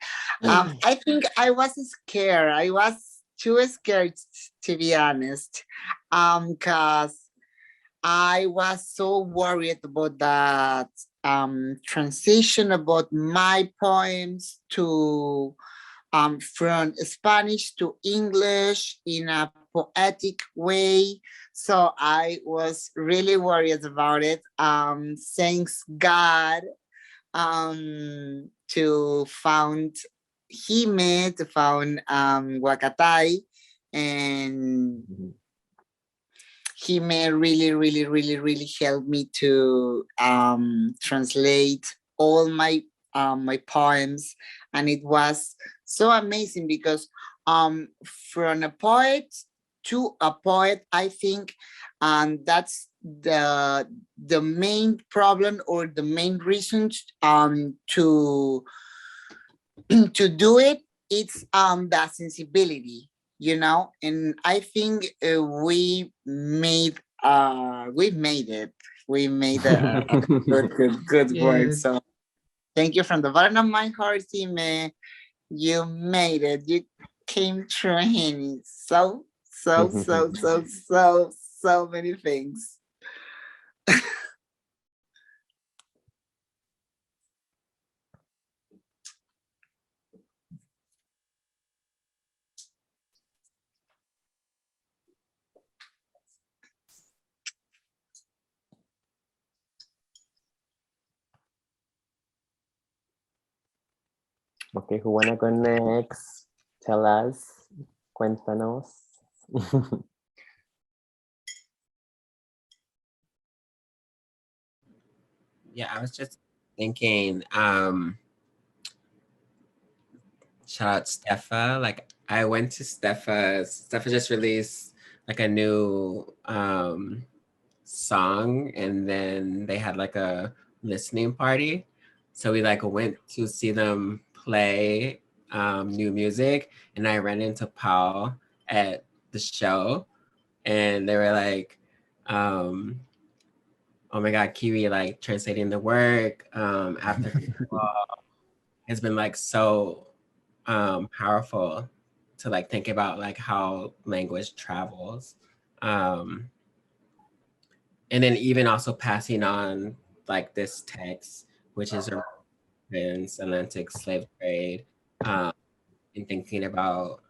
I think I was scared. I was too scared to be honest. Cause I was so worried about that transition about my poems to from Spanish to English in a poetic way. So I was really worried about it. Thanks God to found Hime, to found Wakatai, and Hime really helped me to translate all my poems, and it was so amazing because from a poet to a poet, I think that's the main problem or the main reason to to do it. It's that sensibility, you know, and I think we made it. We made a good work. Yes. So thank you from the bottom of my heart, Time. You made it. You came through, Henny. So many things. Okay, who wanna go next? Tell us. Cuéntanos. Yeah, I was just thinking, shout out Steffa. Like I went to Steffa just released like a new song, and then they had like a listening party. So we like went to see them play new music, and I ran into Paul at the show, and they were like, oh my God, Kiwi like translating the work after has been like so powerful to like think about like how language travels. And then even also passing on like this text, which is a transatlantic slave trade, and thinking about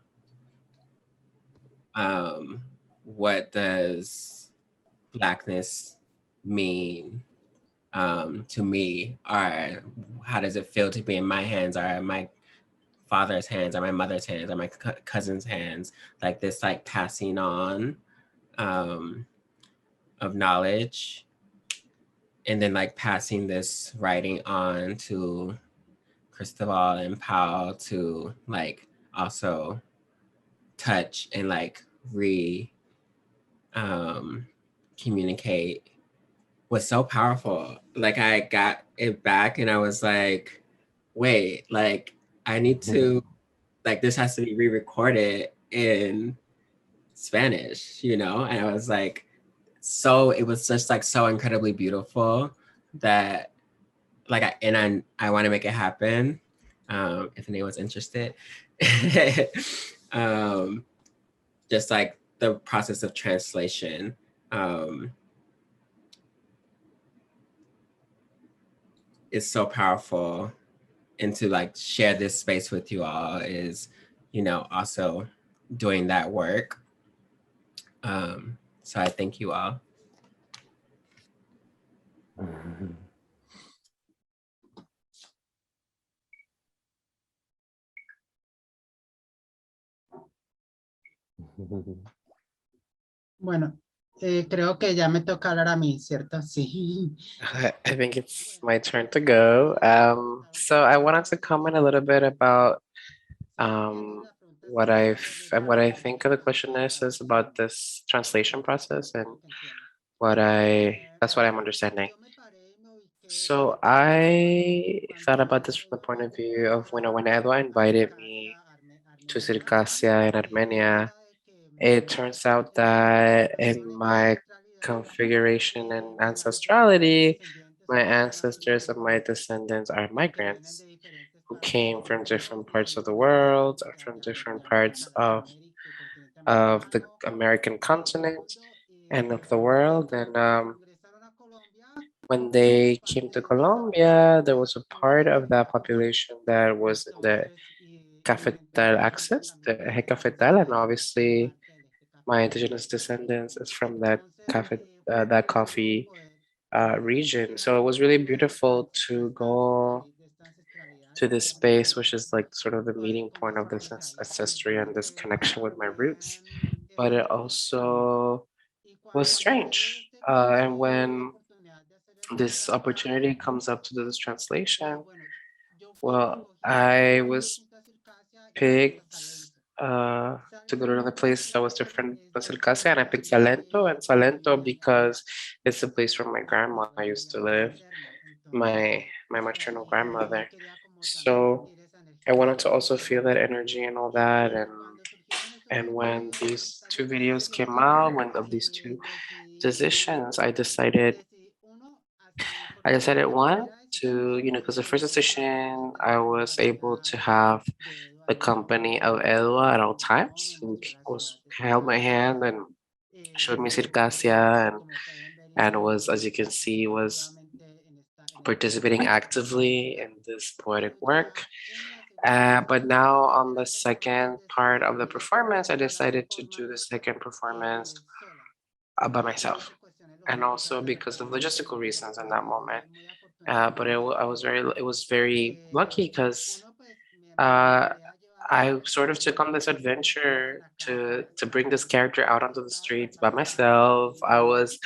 what does Blackness mean to me, or how does it feel to be in my hands, or my father's hands, or my mother's hands, or my cousin's hands, like this like passing on of knowledge, and then like passing this writing on to Cristobal and Paul to like also touch and like communicate was so powerful. Like I got it back and I was like, wait, like I need to, like this has to be re-recorded in Spanish, you know? And I was like, so it was just like so incredibly beautiful that like I want to make it happen. If anyone's interested. Just like the process of translation. Is so powerful, and to like share this space with you all is, you know, also doing that work. So I thank you all. Bueno, creo que ya me toca hablar a mí, ¿cierto? Sí. I think it's my turn to go. So I wanted to comment a little bit about what I think of the question is about this translation process and that's what I'm understanding. So I thought about this from the point of view of when Edwa invited me to Circassia in Armenia. It turns out that in my configuration and ancestrality, My ancestors and my descendants are migrants who came from different parts of the world, or from different parts of the American continent and of the world. And when they came to Colombia, there was a part of that population that was in the Cafetal access, the Eje Cafetal, and obviously my indigenous descendants is from that coffee region. So it was really beautiful to go to this space, which is like sort of the meeting point of this ancestry and this connection with my roots. But it also was strange. And when this opportunity comes up to do this translation, well, I was picked to go to another place that was different than Circasia, and I picked Salento because it's the place where my grandma used to live, my maternal grandmother. So I wanted to also feel that energy and all that, and when these two videos came out, when of these two decisions, I decided one to, because the first decision I was able to have the company of Elwa at all times, who held my hand and showed me Circasia, and was, as you can see, was participating actively in this poetic work. But now on the second part of the performance, I decided to do the second performance by myself, and also because of logistical reasons in that moment. But it was very lucky because I sort of took on this adventure to bring this character out onto the streets by myself. I was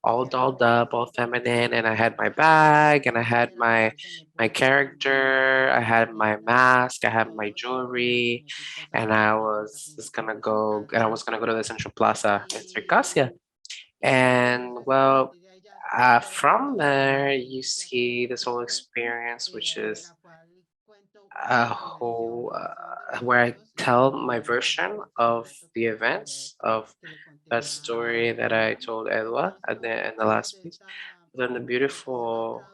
all dolled up, all feminine, and I had my bag, and I had my character, I had my mask, I had my jewelry, and I was gonna go to the Central Plaza in Circasia. And well, from there, you see this whole experience, which is a whole where I tell my version of the events of that story that I told Edwa at the last piece. Then the beautiful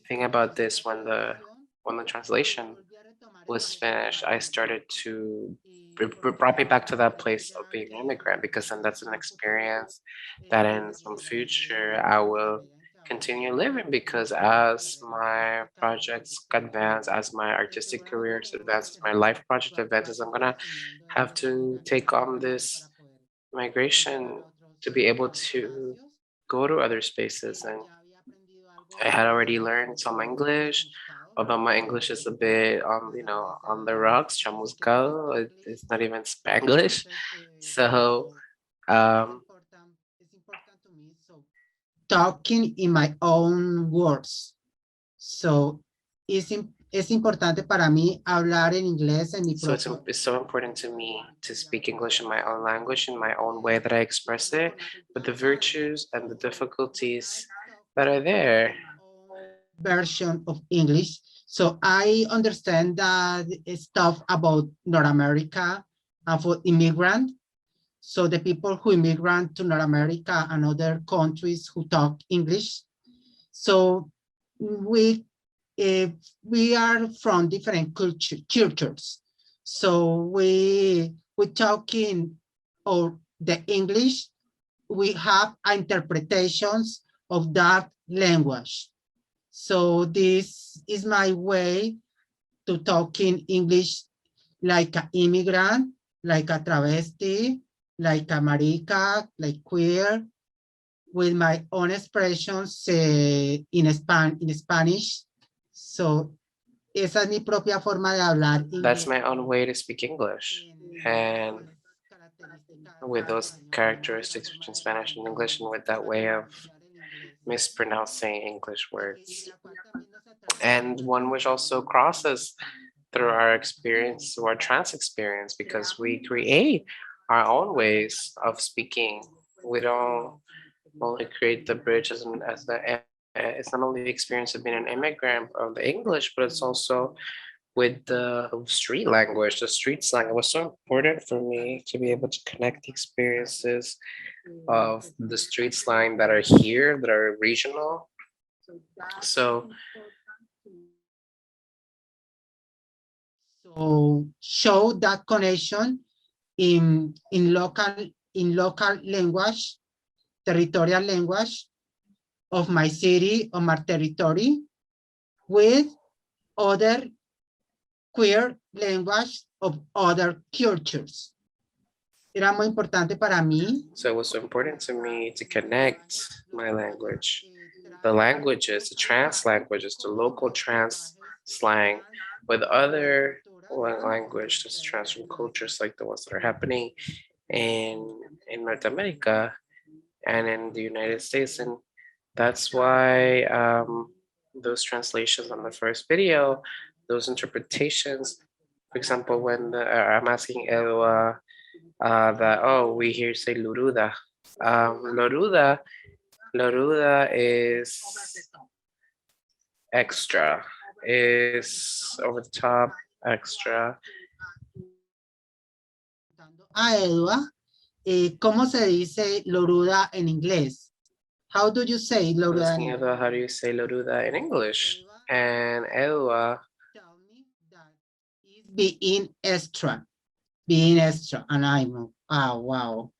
thing about this, when the translation was finished, I started to brought me back to that place of being an immigrant, because then that's an experience that in some future I will continue living, because as my projects advance, as my artistic careers advances, my life project advances, I'm gonna have to take on this migration to be able to go to other spaces. And I had already learned some English, although my English is a bit on the rocks, chamuscado. It's not even Spanglish. So um, talking in my own words. So es importante para mí hablar en inglés en mi so it's so important to me to speak English in my own language, in my own way that I express it, with the virtues and the difficulties that are there. version of English. So I understand that stuff about North America and for immigrant. So the people who immigrant to North America and other countries who talk English. So we are from different cultures. So we talking or the English, we have interpretations of that language. So this is my way to talk in English like an immigrant, like a travesti, like a marica, like queer, with my own expressions in Spanish. So esa es mi propia forma de hablar. That's my own way to speak English, and with those characteristics between Spanish and English, and with that way of mispronouncing English words. And one which also crosses through our experience, through our trans experience, because we create our own ways of speaking. We don't only create the bridge it's not only the experience of being an immigrant of the English, but it's also with the street language, the street slang. It was so important for me to be able to connect the experiences of the street slang that are here, that are regional, So show that connection in local language, territorial language of my city or my territory with other queer language of other cultures. Era muy importante para mí. So it was so important to me to connect my language, the languages, the trans languages, the local trans slang with other language that's trans from cultures like the ones that are happening in North America and in the United States. And that's why those translations on the first video, those interpretations, for example, when I'm asking Elwa that, oh, we hear say Loruda. Loruda is extra, is over the top, extra. A Edua, ¿cómo se dice loruda en inglés? How do you say loruda? Asking Edwa, how do you say Loruda in English? And Edwa being extra, and I'm, oh, wow.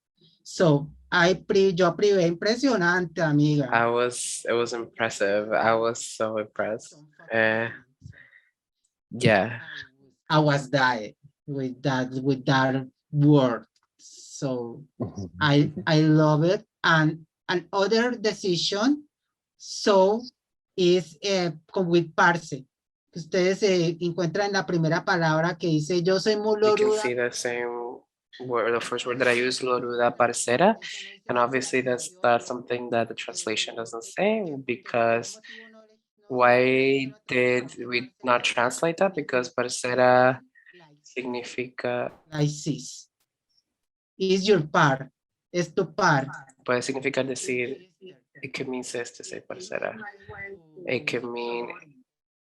So yo privé impresionante, amiga. it was impressive. I was so impressed. Yeah. I was dying with that word. So I love it. And another decision, so is with parse. Ustedes se encuentran en la primera palabra que dice yo soy muy You can loruda. see the same word, the first word that I use, Loruda Parcera. And obviously that's something that the translation doesn't say, because why did we not translate that? Because parcera significa. Like this. Is your par. Es tu par. Puede significar decir, it can mean to say parcera. It can mean.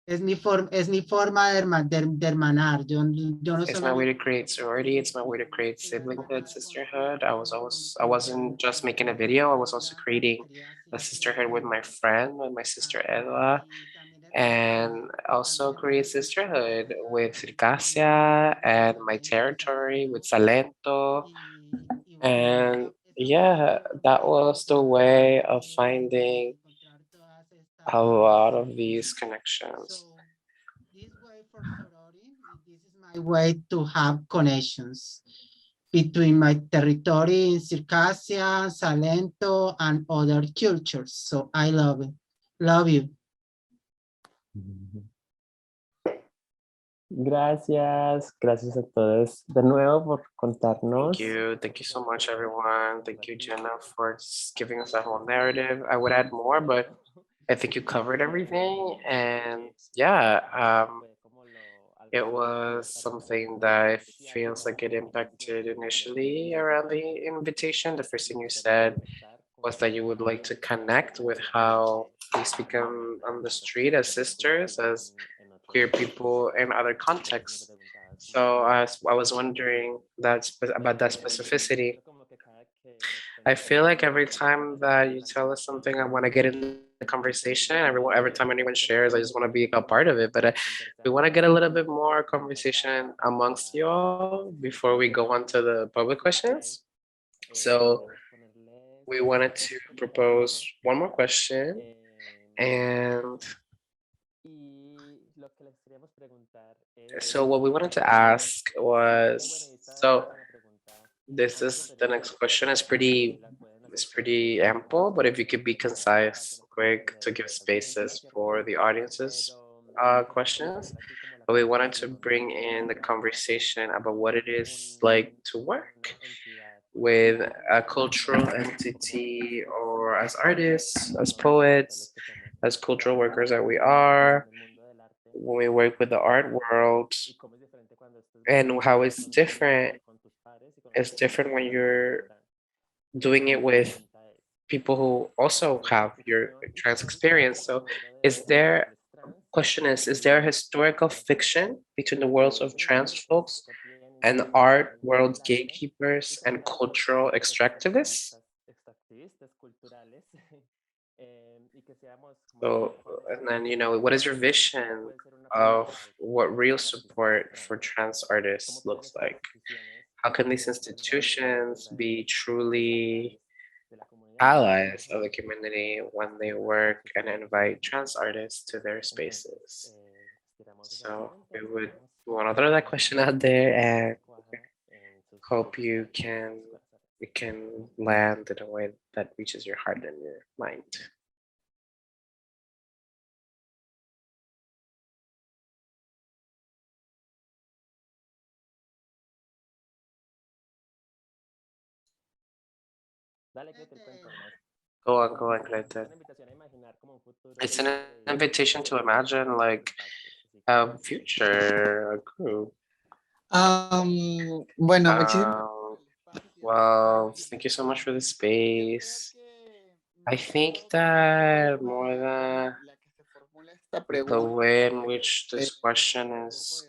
Es mi forma de hermanar. Yo no It's my way to create sorority. It's my way to create siblinghood, sisterhood. I wasn't just making a video. I was also creating a sisterhood with my friend, with my sister Edwa, and also create sisterhood with Circasia and my territory with Salento. And yeah, that was the way of finding a lot of these connections. My way to have connections between my territory in Circassia, Salento, and other cultures. So I love it. Love you. Gracias a todos de nuevo por contarnos. Thank you so much, everyone. Thank you, Jenna, for just giving us that whole narrative. I would add more, but I think you covered everything. And yeah, it was something that feels like it impacted initially around the invitation. The first thing you said was that you would like to connect with how we speak on the street as sisters, as queer people in other contexts. So I was wondering about that specificity. I feel like every time that you tell us something, I want to get in the conversation. Every time anyone shares, I just want to be a part of it. But we want to get a little bit more conversation amongst you all before we go on to the public questions. So we wanted to propose one more question, and so what we wanted to ask was, so the next question is pretty ample, but if you could be concise, quick, to give spaces for the audience's questions. But we wanted to bring in the conversation about what it is like to work with a cultural entity, or as artists, as poets, as cultural workers that we are, when we work with the art world, and how it's different. It's different when you're doing it with people who also have your trans experience. So is there there a historical fiction between the worlds of trans folks and art world gatekeepers and cultural extractivists? So, and then, you know, what is your vision of what real support for trans artists looks like? How can these institutions be truly allies of the community when they work and invite trans artists to their spaces? So we want to throw that question out there and hope you can land in a way that reaches your heart and your mind. Go on, Greta. It's an invitation to imagine like a future, a group. Bueno, muchísimas Well, thank you so much for the space. I think that more than the way in which this question is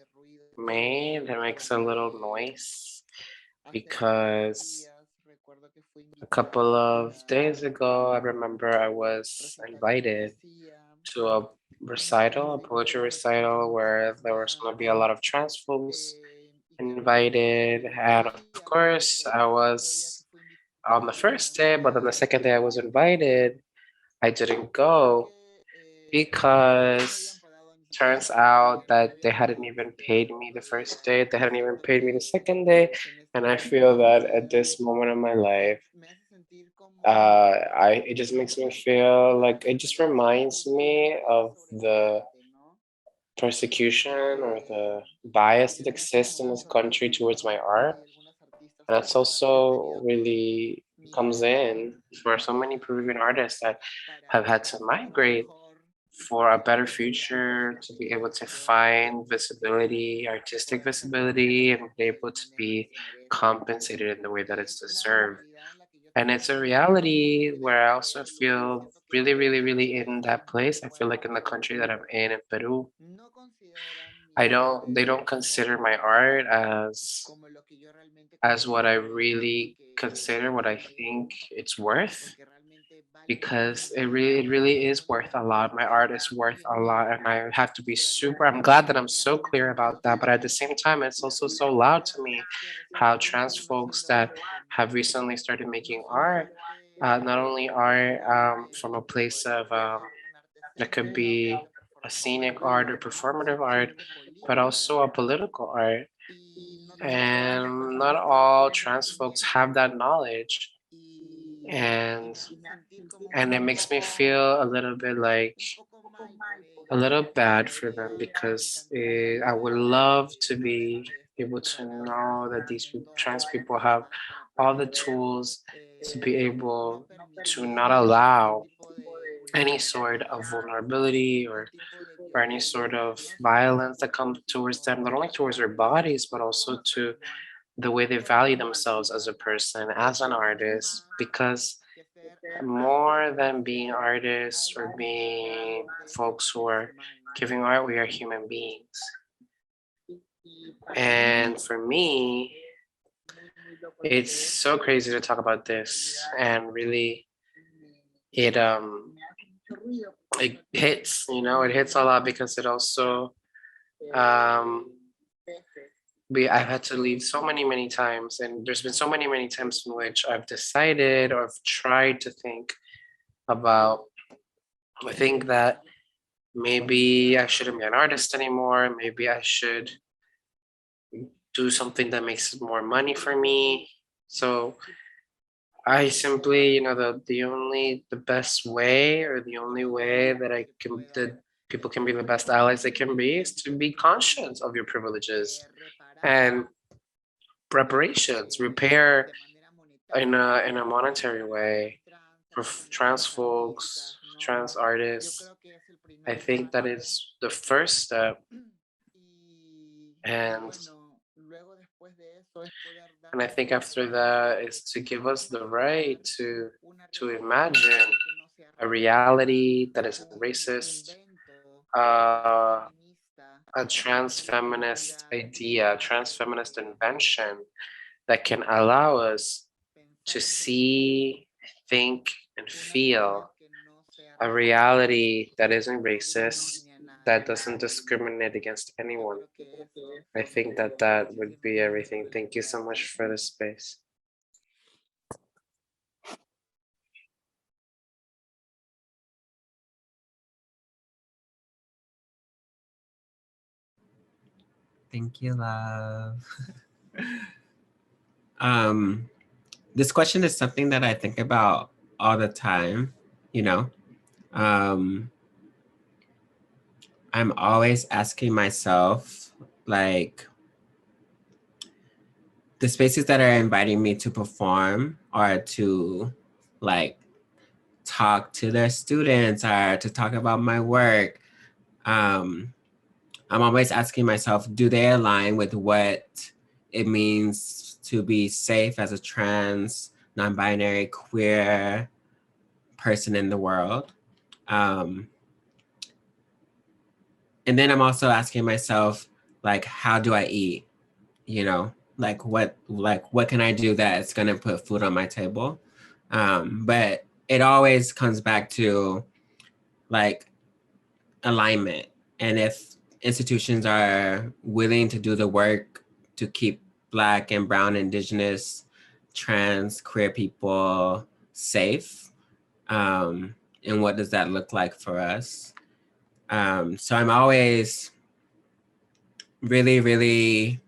made, it makes a little noise because a couple of days ago, I remember I was invited to a recital, a poetry recital, where there was going to be a lot of trans folks invited. And of course, I was on the first day, but on the second day I was invited, I didn't go because turns out that they hadn't even paid me the first day, they hadn't even paid me the second day. And I feel that at this moment in my life, it just makes me feel like it just reminds me of the persecution or the bias that exists in this country towards my art. And that's also really comes in for so many Peruvian artists that have had to migrate for a better future, to be able to find visibility, artistic visibility, and be able to be compensated in the way that it's deserved. And it's a reality where I also feel really, really, really in that place. I feel like in the country that I'm in Peru, they don't consider my art as what I really consider, what I think it's worth, because it really is worth a lot. My art is worth a lot, and I have to be super. I'm glad that I'm so clear about that, but at the same time, it's also so loud to me how trans folks that have recently started making art, not only art from a place of that could be a scenic art or performative art, but also a political art. And not all trans folks have that knowledge. And it makes me feel a little bit like a little bad for them because I would love to be able to know that trans people have all the tools to be able to not allow any sort of vulnerability or any sort of violence that comes towards them, not only towards their bodies, but also to the way they value themselves as a person, as an artist, because more than being artists or being folks who are giving art, we are human beings. And for me, it's so crazy to talk about this, and really it hits, you know, it hits a lot because it also I've had to leave so many times, and there's been so many times in which I've decided or I've tried to think about, I think that maybe I shouldn't be an artist anymore. Maybe I should do something that makes more money for me. So I simply, you know, the best way, or the only way that people can be the best allies they can be, is to be conscious of your privileges and reparations, repair in a monetary way for trans folks, trans artists. I think that is the first step, and I think after that is to give us the right to imagine a reality that isn't racist, a trans feminist idea, a trans feminist invention that can allow us to see, think, and feel a reality that isn't racist, that doesn't discriminate against anyone. I think that that would be everything. Thank you so much for the space. Thank you, love. This question is something that I think about all the time, you know. I'm always asking myself, like, the spaces that are inviting me to perform or to, like, talk to their students or to talk about my work. I'm always asking myself, do they align with what it means to be safe as a trans, non-binary, queer person in the world? And then I'm also asking myself, like, how do I eat? You know, what can I do that's gonna put food on my table? But it always comes back to like alignment. And if institutions are willing to do the work to keep Black and Brown, Indigenous, trans, queer people safe, and what does that look like for us? So I'm always really, really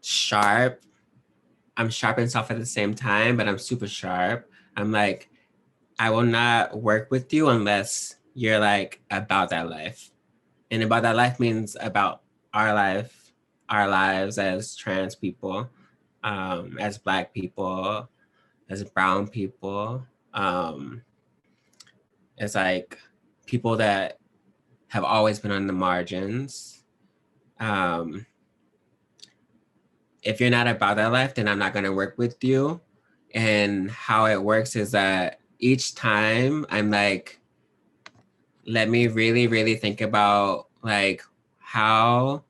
sharp. I'm sharp and soft at the same time, but I'm super sharp. I'm like, I will not work with you unless you're like about that life. And about that life means about our life, our lives as trans people, as Black people, as brown people, as like people that have always been on the margins. If you're not about that life, then I'm not gonna work with you. And how it works is that each time I'm like, let me really, really think about like how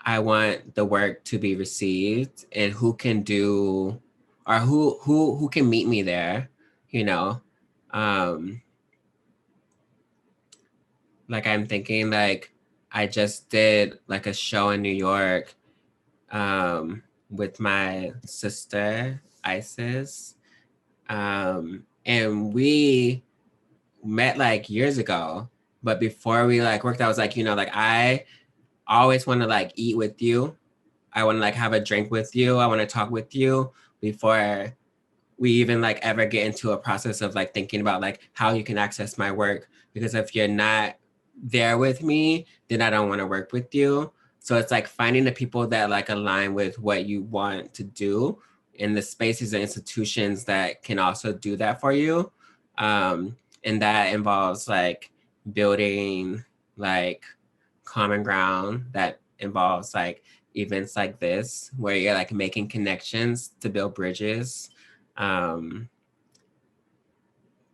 I want the work to be received and who can do, or who can meet me there, you know? Like I'm thinking like, I just did like a show in New York with my sister, Isis. And we met like years ago, but before we like worked, I was like, you know, like I always want to like eat with you. I want to like have a drink with you. I want to talk with you before we even like ever get into a process of like thinking about like how you can access my work. Because if you're not there with me, then I don't want to work with you. So it's like finding the people that like align with what you want to do in the spaces and institutions that can also do that for you. And that involves like building like common ground, that involves like events like this where you're like making connections to build bridges to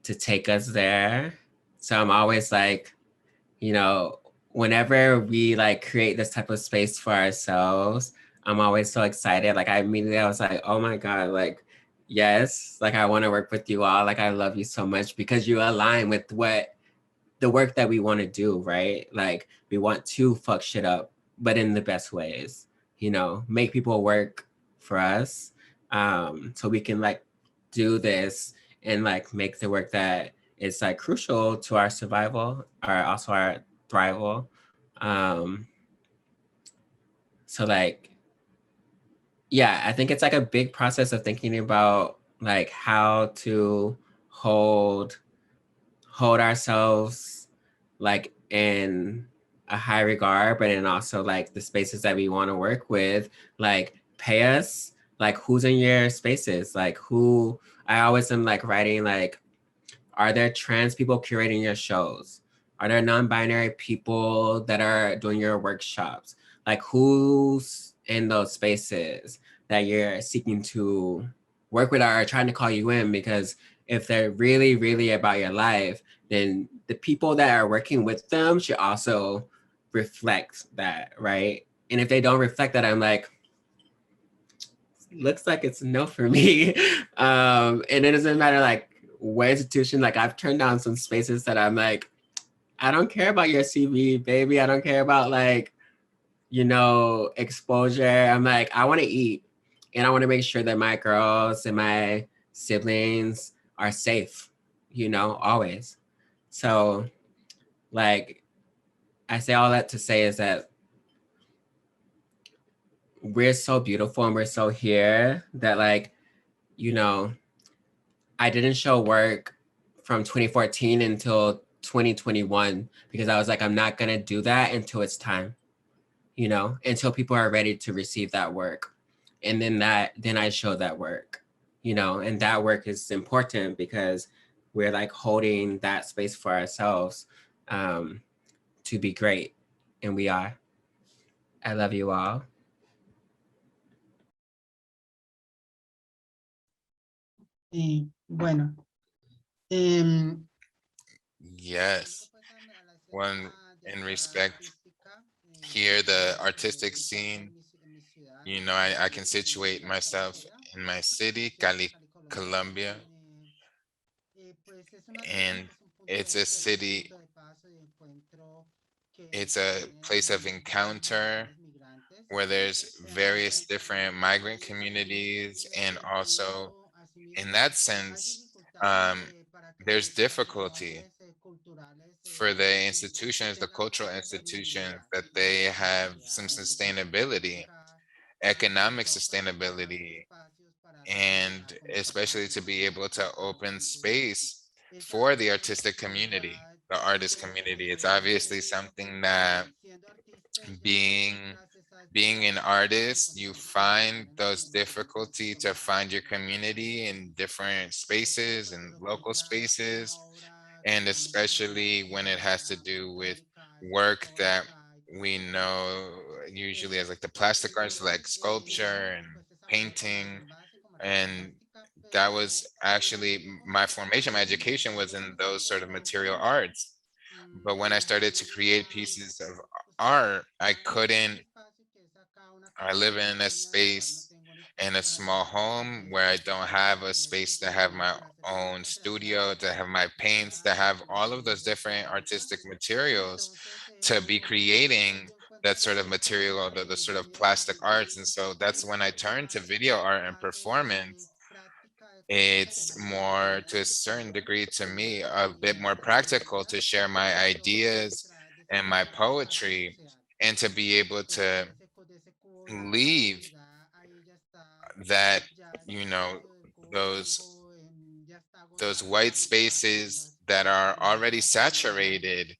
take us there. So I'm always like, you know, whenever we like create this type of space for ourselves, I'm always so excited. Like I was like, oh my God, like, yes, like I want to work with you all. Like I love you so much because you align with what the work that we want to do, right? Like we want to fuck shit up, but in the best ways, you know, make people work for us. So we can like do this and like make the work that is like crucial to our survival or also our thrival. So like, yeah, I think it's like a big process of thinking about like how to hold ourselves like in a high regard, but then also like the spaces that we want to work with, like pay us, like who's in your spaces, like who, I always am like writing like, are there trans people curating your shows? Are there non-binary people that are doing your workshops? Like who's in those spaces that you're seeking to work with or are trying to call you in? Because if they're really, really about your life, then the people that are working with them should also reflect that, right? And if they don't reflect that, I'm like, looks like it's a no for me. And it doesn't matter like one institution, like I've turned down some spaces that I'm like, I don't care about your CV, baby. I don't care about like, you know, exposure. I'm like, I want to eat and I want to make sure that my girls and my siblings are safe, you know, always. So like, I say all that to say is that we're so beautiful and we're so here that like, you know, I didn't show work from 2014 until 2021 because I was like, I'm not gonna do that until it's time, you know, until people are ready to receive that work. And then I show that work, you know, and that work is important because we're like holding that space for ourselves to be great. And we are. I love you all. Bueno. Yes. One, in respect here, the artistic scene, you know, I can situate myself in my city, Cali, Colombia, and it's a city, it's a place of encounter where there's various different migrant communities, and also in that sense, there's difficulty for the institutions, the cultural institutions, that they have some sustainability, economic sustainability, and especially to be able to open space for the artistic community, the artist community. It's obviously something that being an artist, you find those difficulty to find your community in different spaces and local spaces, and especially when it has to do with work that we know usually as like the plastic arts, like sculpture and painting. And that was actually my formation, my education was in those sort of material arts. But when I started to create pieces of art, I live in a space in a small home where I don't have a space to have my own studio, to have my paints, to have all of those different artistic materials, to be creating that sort of material, the sort of plastic arts. And so that's when I turned to video art and performance. It's more, to a certain degree, to me, a bit more practical to share my ideas and my poetry, and to be able to leave that, you know, those white spaces that are already saturated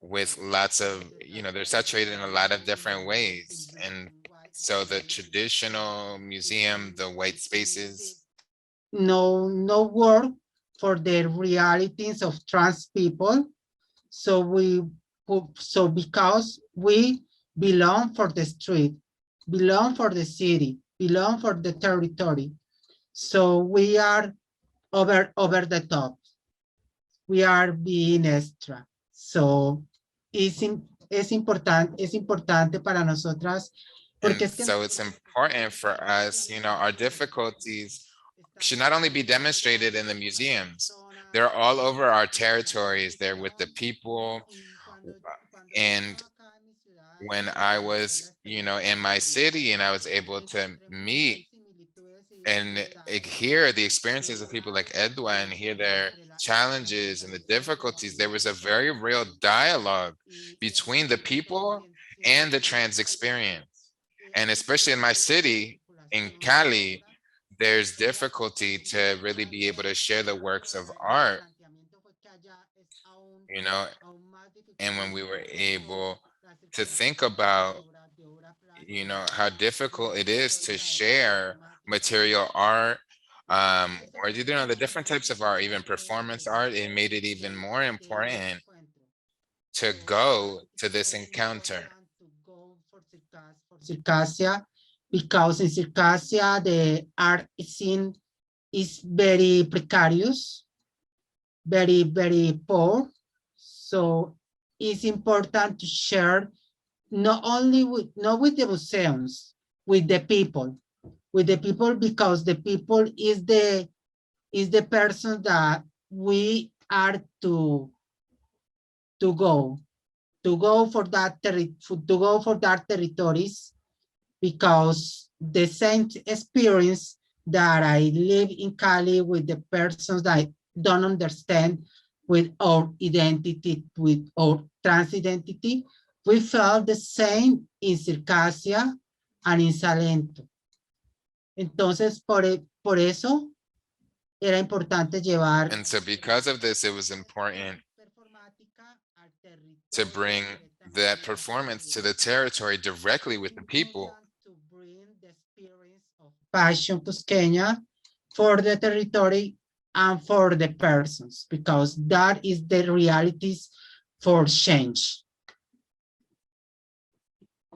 with lots of, you know, they're saturated in a lot of different ways. And so the traditional museum, the white spaces, no work for the realities of trans people. So because we belong for the street, belong for the city, belong for the territory. So we are over the top. We are being extra. So es importante para nosotras. Porque so it's important for us, you know, our difficulties should not only be demonstrated in the museums, they're all over our territories, they're with the people. And when I was, you know, in my city and I was able to meet and hear the experiences of people like Edwa and hear their challenges and the difficulties, there was a very real dialogue between the people and the trans experience. And especially in my city, in Cali, there's difficulty to really be able to share the works of art, you know, and when we were able to think about, you know, how difficult it is to share material art, or, you know, the different types of art, even performance art, it made it even more important to go to this encounter. Circassia, because in Circassia, the art scene is very precarious, very, very poor. So it's important to share not with the museums, with the people, because the people is the is the person that we are to go for that territories, because the same experience that I live in Cali with the persons that don't understand with our identity, with our trans identity, we felt the same in Circasia and in Salento. Entonces, por eso era importante llevar And so because of this, it was important to bring that performance to the territory directly with the people. Passion Cusqueña for the territory and for the persons, because that is the realities for change.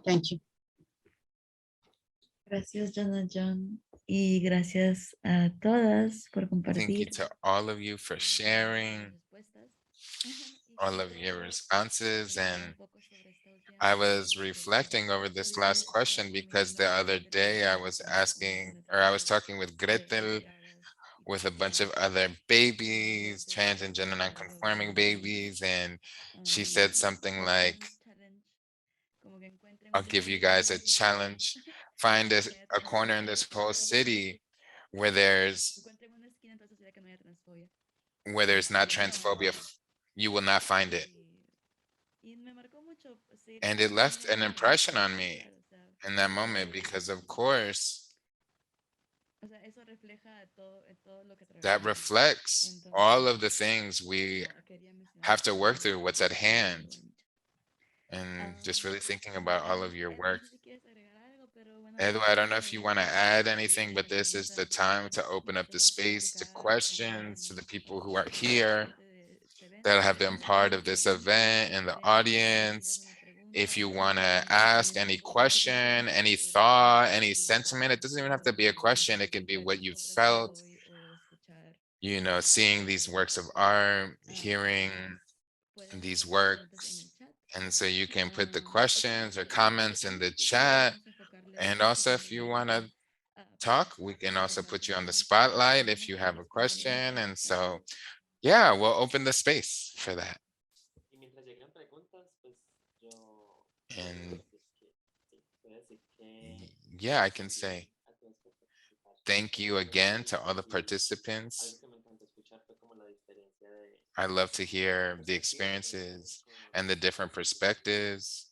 Thank you. Gracias, Jonah John. Y gracias a todas por Thank you compartir. to all of you for sharing all of your responses. And I was reflecting over this last question because the other day I was talking with Gretel, with a bunch of other babies, trans and gender non-conforming babies, and she said something like, I'll give you guys a challenge. Find a corner in this whole city where there's not transphobia. You will not find it. And it left an impression on me in that moment, because of course, that reflects all of the things we have to work through, what's at hand. And just really thinking about all of your work. Edu, I don't know if you want to add anything, but this is the time to open up the space to questions to the people who are here that have been part of this event in the audience. If you want to ask any question, any thought, any sentiment, it doesn't even have to be a question. It can be what you felt, you know, seeing these works of art, hearing these works. And so you can put the questions or comments in the chat. And also, if you want to talk, we can also put you on the spotlight if you have a question. And so, yeah, we'll open the space for that. And yeah, I can say thank you again to all the participants. I love to hear the experiences and the different perspectives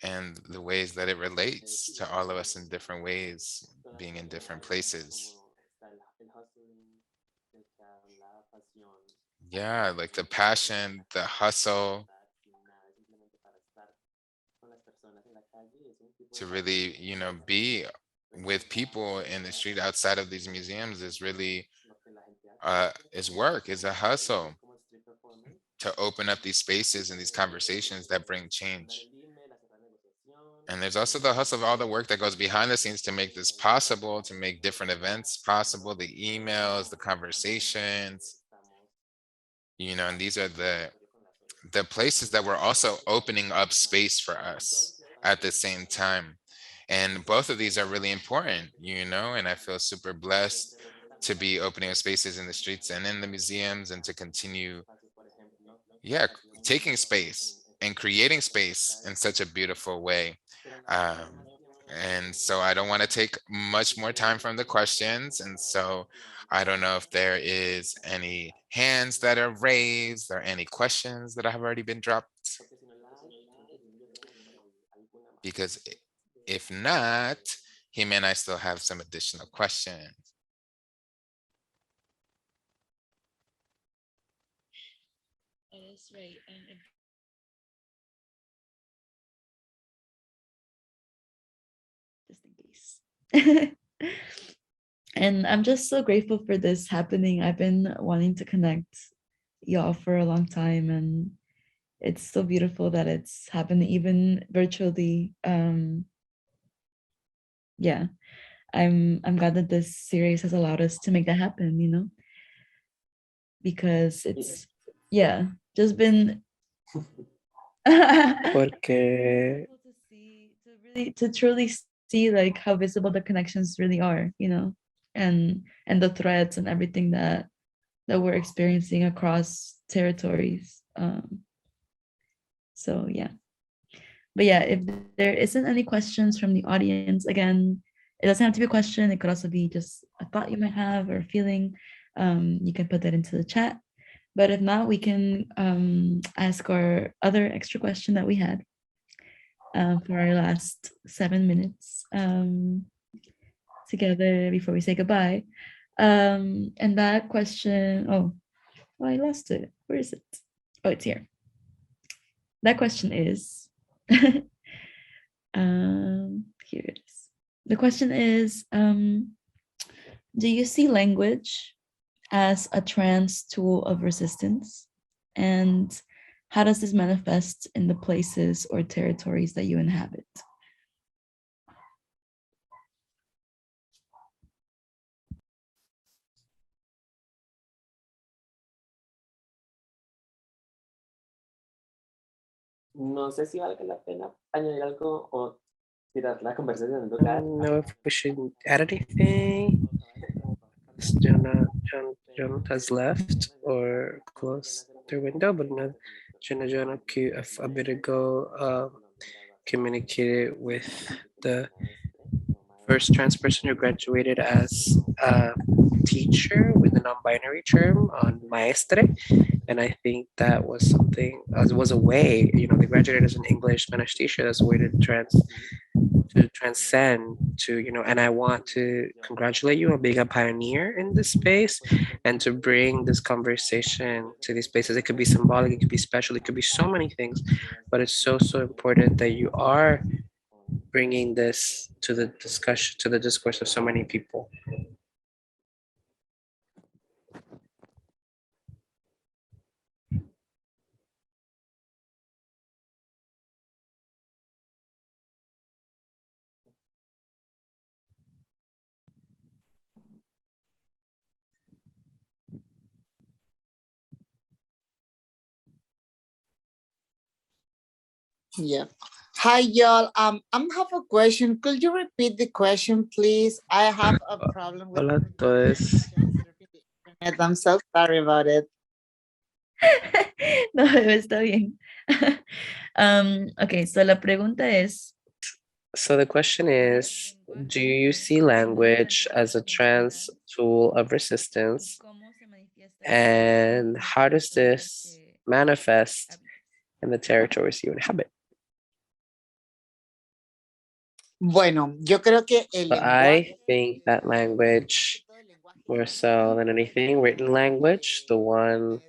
and the ways that it relates to all of us in different ways, being in different places. Yeah, like the passion, the hustle, to really, you know, be with people in the street outside of these museums is really is work, is a hustle to open up these spaces and these conversations that bring change. And there's also the hustle of all the work that goes behind the scenes to make this possible, to make different events possible, the emails, the conversations, you know, and these are the places that we're also opening up space for us at the same time. And both of these are really important, you know, and I feel super blessed to be opening up spaces in the streets and in the museums, and to continue, yeah, taking space and creating space in such a beautiful way. And so I don't want to take much more time from the questions. And so I don't know if there is any hands that are raised or any questions that have already been dropped. Because if not, him and I still have some additional questions. That is right. And just in case. And I'm just so grateful for this happening. I've been wanting to connect y'all for a long time, and it's so beautiful that it's happened even virtually. Yeah, I'm glad that this series has allowed us to make that happen, you know, because it's, yeah, just been Porque to truly see like how visible the connections really are, you know. and the threats and everything that we're experiencing across territories. So yeah. But yeah, if there isn't any questions from the audience, again, it doesn't have to be a question. It could also be just a thought you might have or a feeling. You can put that into the chat. But if not, we can ask our other extra question that we had for our last 7 minutes together before we say goodbye. And that question, oh, I lost it. Where is it? Oh, it's here. That question is, here it is. The question is, do you see language as a trans tool of resistance? And how does this manifest in the places or territories that you inhabit? No sé si valga la pena añadir algo o tirar la conversación en lugar. Know if we should add anything. John has left or closed their window, but no, Jonah a bit ago communicated with the first trans person who graduated as a teacher with a non-binary term on maestre, and I think that was something, was a way, they graduated as an English Spanish teacher. That's a way to transcend to, and I want to congratulate you on being a pioneer in this space and to bring this conversation to these places. It could be symbolic, it could be special, it could be so many things, but it's so important that you are bringing this to the discussion, to the discourse of so many people. Yeah. Hi, y'all. I have a question. Could you repeat the question, please? I have a problem with Hola a todos. internet. I'm so sorry about it. No, está bien. Okay, so la pregunta es. So the question is, do you see language as a trans tool of resistance? And how does this manifest in the territories you inhabit? Bueno, yo creo que el So I think that language, more so than anything, written language, the one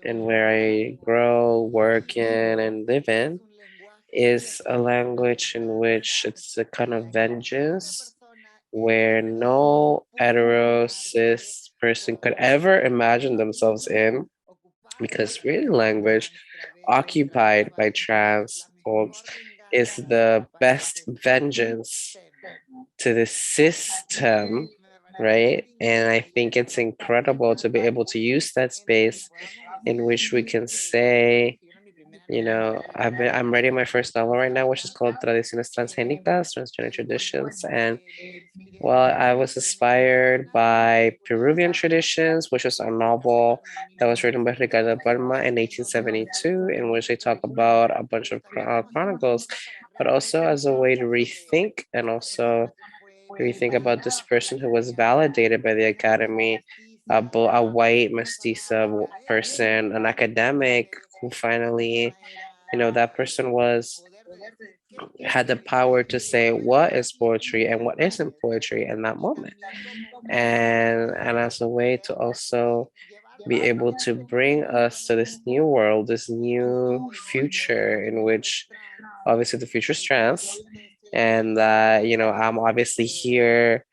in where I grow, work in, and live in, is a language in which it's a kind of vengeance where no hetero cis person could ever imagine themselves in, because written language occupied by trans folks is the best vengeance to the system, right? And I think it's incredible to be able to use that space in which we can say, I'm writing my first novel right now, which is called Tradiciones Transgénicas, Transgender Traditions. And well, I was inspired by Peruvian traditions, which is a novel that was written by Ricardo Palma in 1872, in which they talk about a bunch of chronicles, but also as a way to rethink and also rethink about this person who was validated by the Academy, a white mestiza person, an academic who finally, that person had the power to say what is poetry and what isn't poetry in that moment. And as a way to also be able to bring us to this new world, this new future in which obviously the future is trans. And I'm obviously here,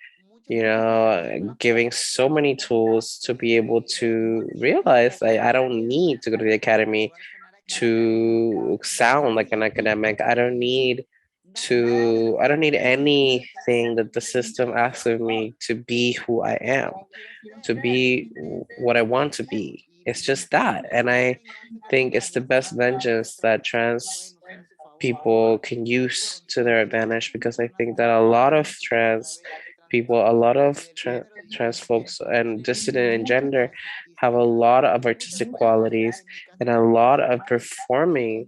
giving so many tools to be able to realize that I don't need to go to the academy to sound like an academic. I don't need anything that the system asks of me to be who I am, to be what I want to be. It's just that. And I think it's the best vengeance that trans people can use to their advantage, because I think that a lot of trans people, a lot of trans folks and dissident in gender have a lot of artistic qualities and a lot of performing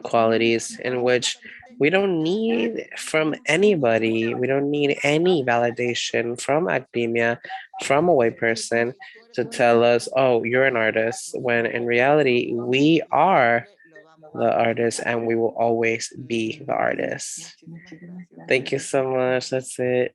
qualities in which we don't need from anybody. We don't need any validation from academia, from a white person to tell us, oh, you're an artist, when in reality, we are the artist and we will always be the artist. Thank you so much. That's it.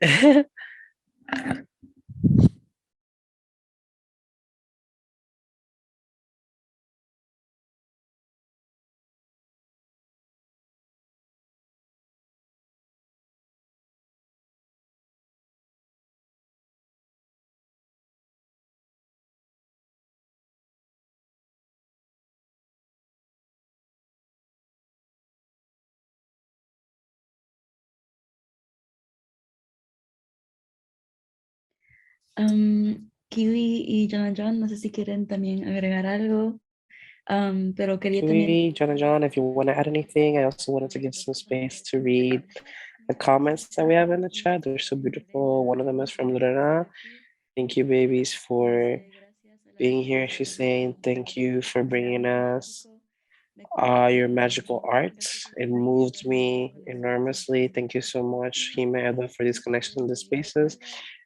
Kiwi y John John, no sé si quieren también agregar algo, pero quería también... Kiwi, John, if you want to add anything, I also wanted to give some space to read the comments that we have in the chat. They're so beautiful. One of them is from Lorena. Thank you, babies, for being here. She's saying, thank you for bringing us your magical art. It moved me enormously. Thank you so much, Hime Eda, for these connections in the spaces.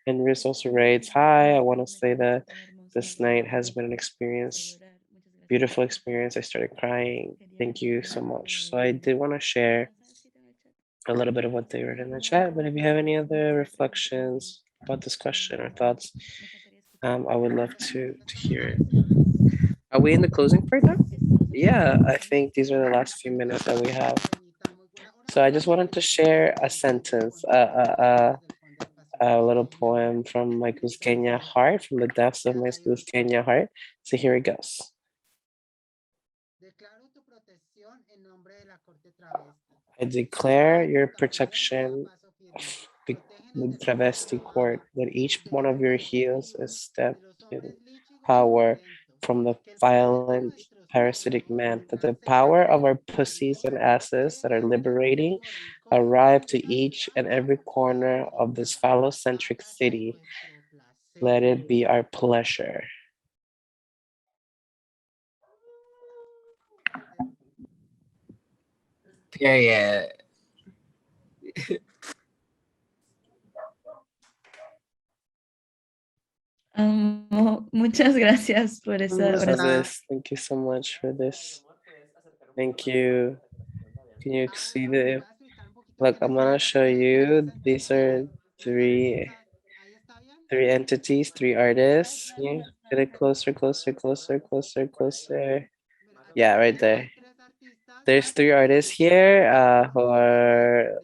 And Riz also writes, hi, I want to say that this night has been an experience, beautiful experience. I started crying. Thank you so much. So I did want to share a little bit of what they wrote in the chat, but if you have any other reflections about this question or thoughts, I would love to hear it. Are we in the closing part now? Yeah, I think these are the last few minutes that we have. So I just wanted to share a sentence, a little poem from my Cusqueña heart, from the depths of my Cusqueña heart. So here it goes. I declare your protection with travesti court, that each one of your heels is stepped in power from the violent parasitic man, that the power of our pussies and asses that are liberating arrive to each and every corner of this phallocentric city. Let it be our pleasure. Period. Muchas gracias por esa oración. Thank you so much for this. Thank you. Can you see the, look, I'm gonna show you, these are three entities, three artists. Yeah, get it closer, closer, closer, closer, closer. Yeah, right there. There's three artists here who are,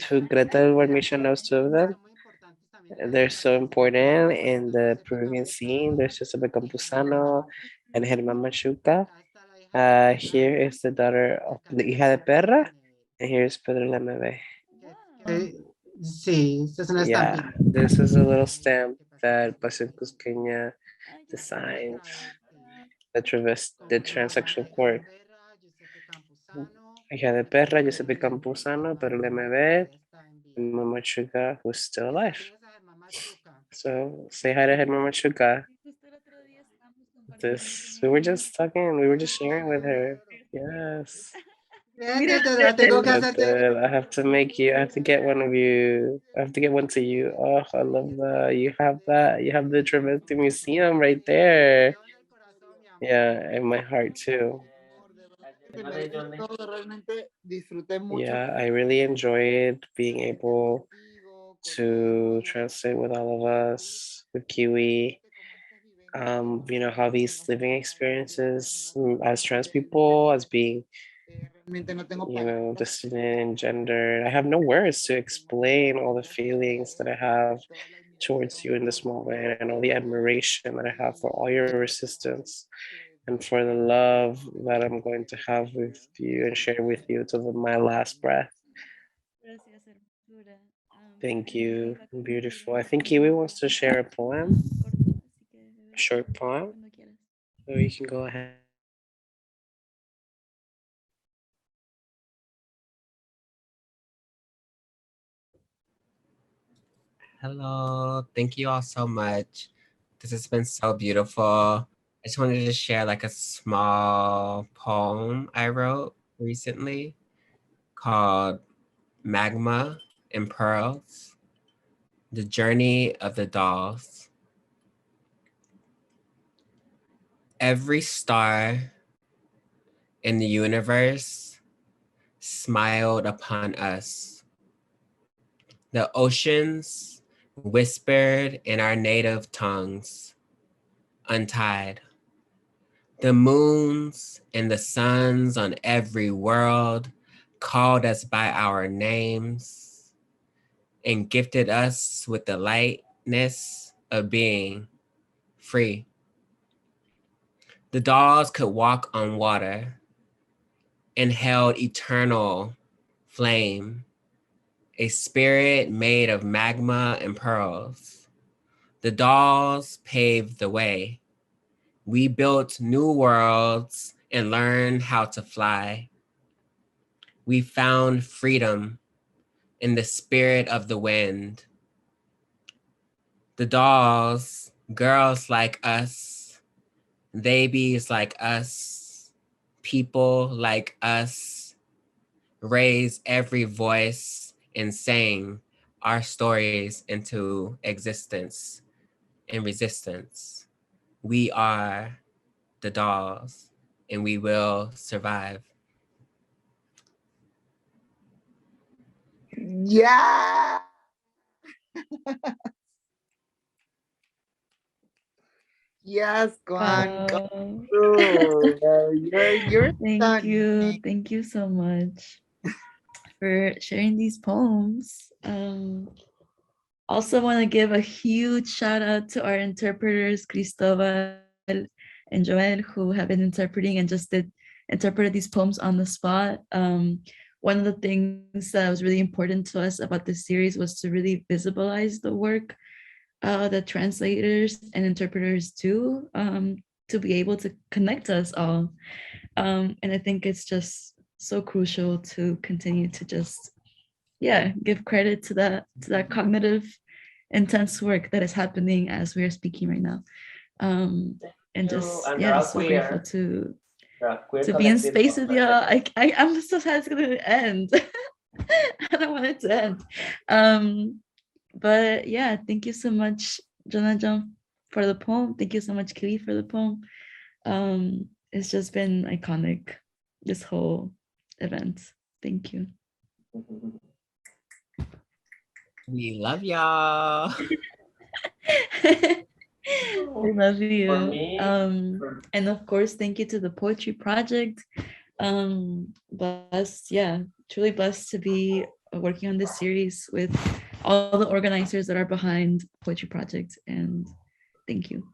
who Greta Warmisha knows two of them. They're so important in the Peruvian scene. There's Joseph Campuzano and Germán Machuca. Here is the daughter of the hija de perra, and here's Pedro Lemebe. Sí, esta es una Yeah, estampita. this is a little stamp that Pasión Cusqueña designed, the transsexual court. Hija de perra, Giuseppe Campuzano, Pedro Lemebe, and Mama Chuga, who's still alive. So say hi to Mama Chuga. We were just talking, we were just sharing with her. Yes. I have to make you, I have to get one of you, I have to get one to you. Oh, I love that. You have that. You have the Travesti Museum right there. Yeah, in my heart too. Yeah, I really enjoyed being able to translate with all of us, with Kiwi. You know, how these living experiences as trans people, as being, you know, dissident and gender. I have no words to explain all the feelings that I have towards you in this moment, and all the admiration that I have for all your resistance and for the love that I'm going to have with you and share with you till my last breath. Thank you. Beautiful. I think Kiwi wants to share a poem, a short poem. So you can go ahead. Hello. Thank you all so much. This has been so beautiful. I just wanted to share like a small poem I wrote recently called Magma and Pearls, The Journey of the Dolls. Every star in the universe smiled upon us. The oceans whispered in our native tongues, untied. The moons and the suns on every world called us by our names and gifted us with the lightness of being free. The dolls could walk on water and held eternal flame, a spirit made of magma and pearls. The dolls paved the way. We built new worlds and learned how to fly. We found freedom in the spirit of the wind. The dolls, girls like us, babies like us, people like us, raised every voice and sang our stories into existence and resistance. We are the dolls and we will survive. Yeah. Yes, Kwan, Wow. come through. You're Thank you so much for sharing these poems. Also want to give a huge shout out to our interpreters, Cristobal and Joel, who have been interpreting and just interpreted these poems on the spot. One of the things that was really important to us about this series was to really visualize the work that translators and interpreters do, to be able to connect us all. And I think it's just so crucial to continue to just, give credit to that cognitive intense work that is happening as we are speaking right now. And just, so grateful to be in space with y'all. I'm so sad it's gonna end. I don't want it to end. But yeah, thank you so much, Jonah, for the poem. Thank you so much, Kili, for the poem. It's just been iconic, this whole event. Thank you. We love y'all. We love you. For me, And of course, thank you to the Poetry Project. Blessed, truly blessed to be working on this series with all the organizers that are behind Poetry Project. And thank you.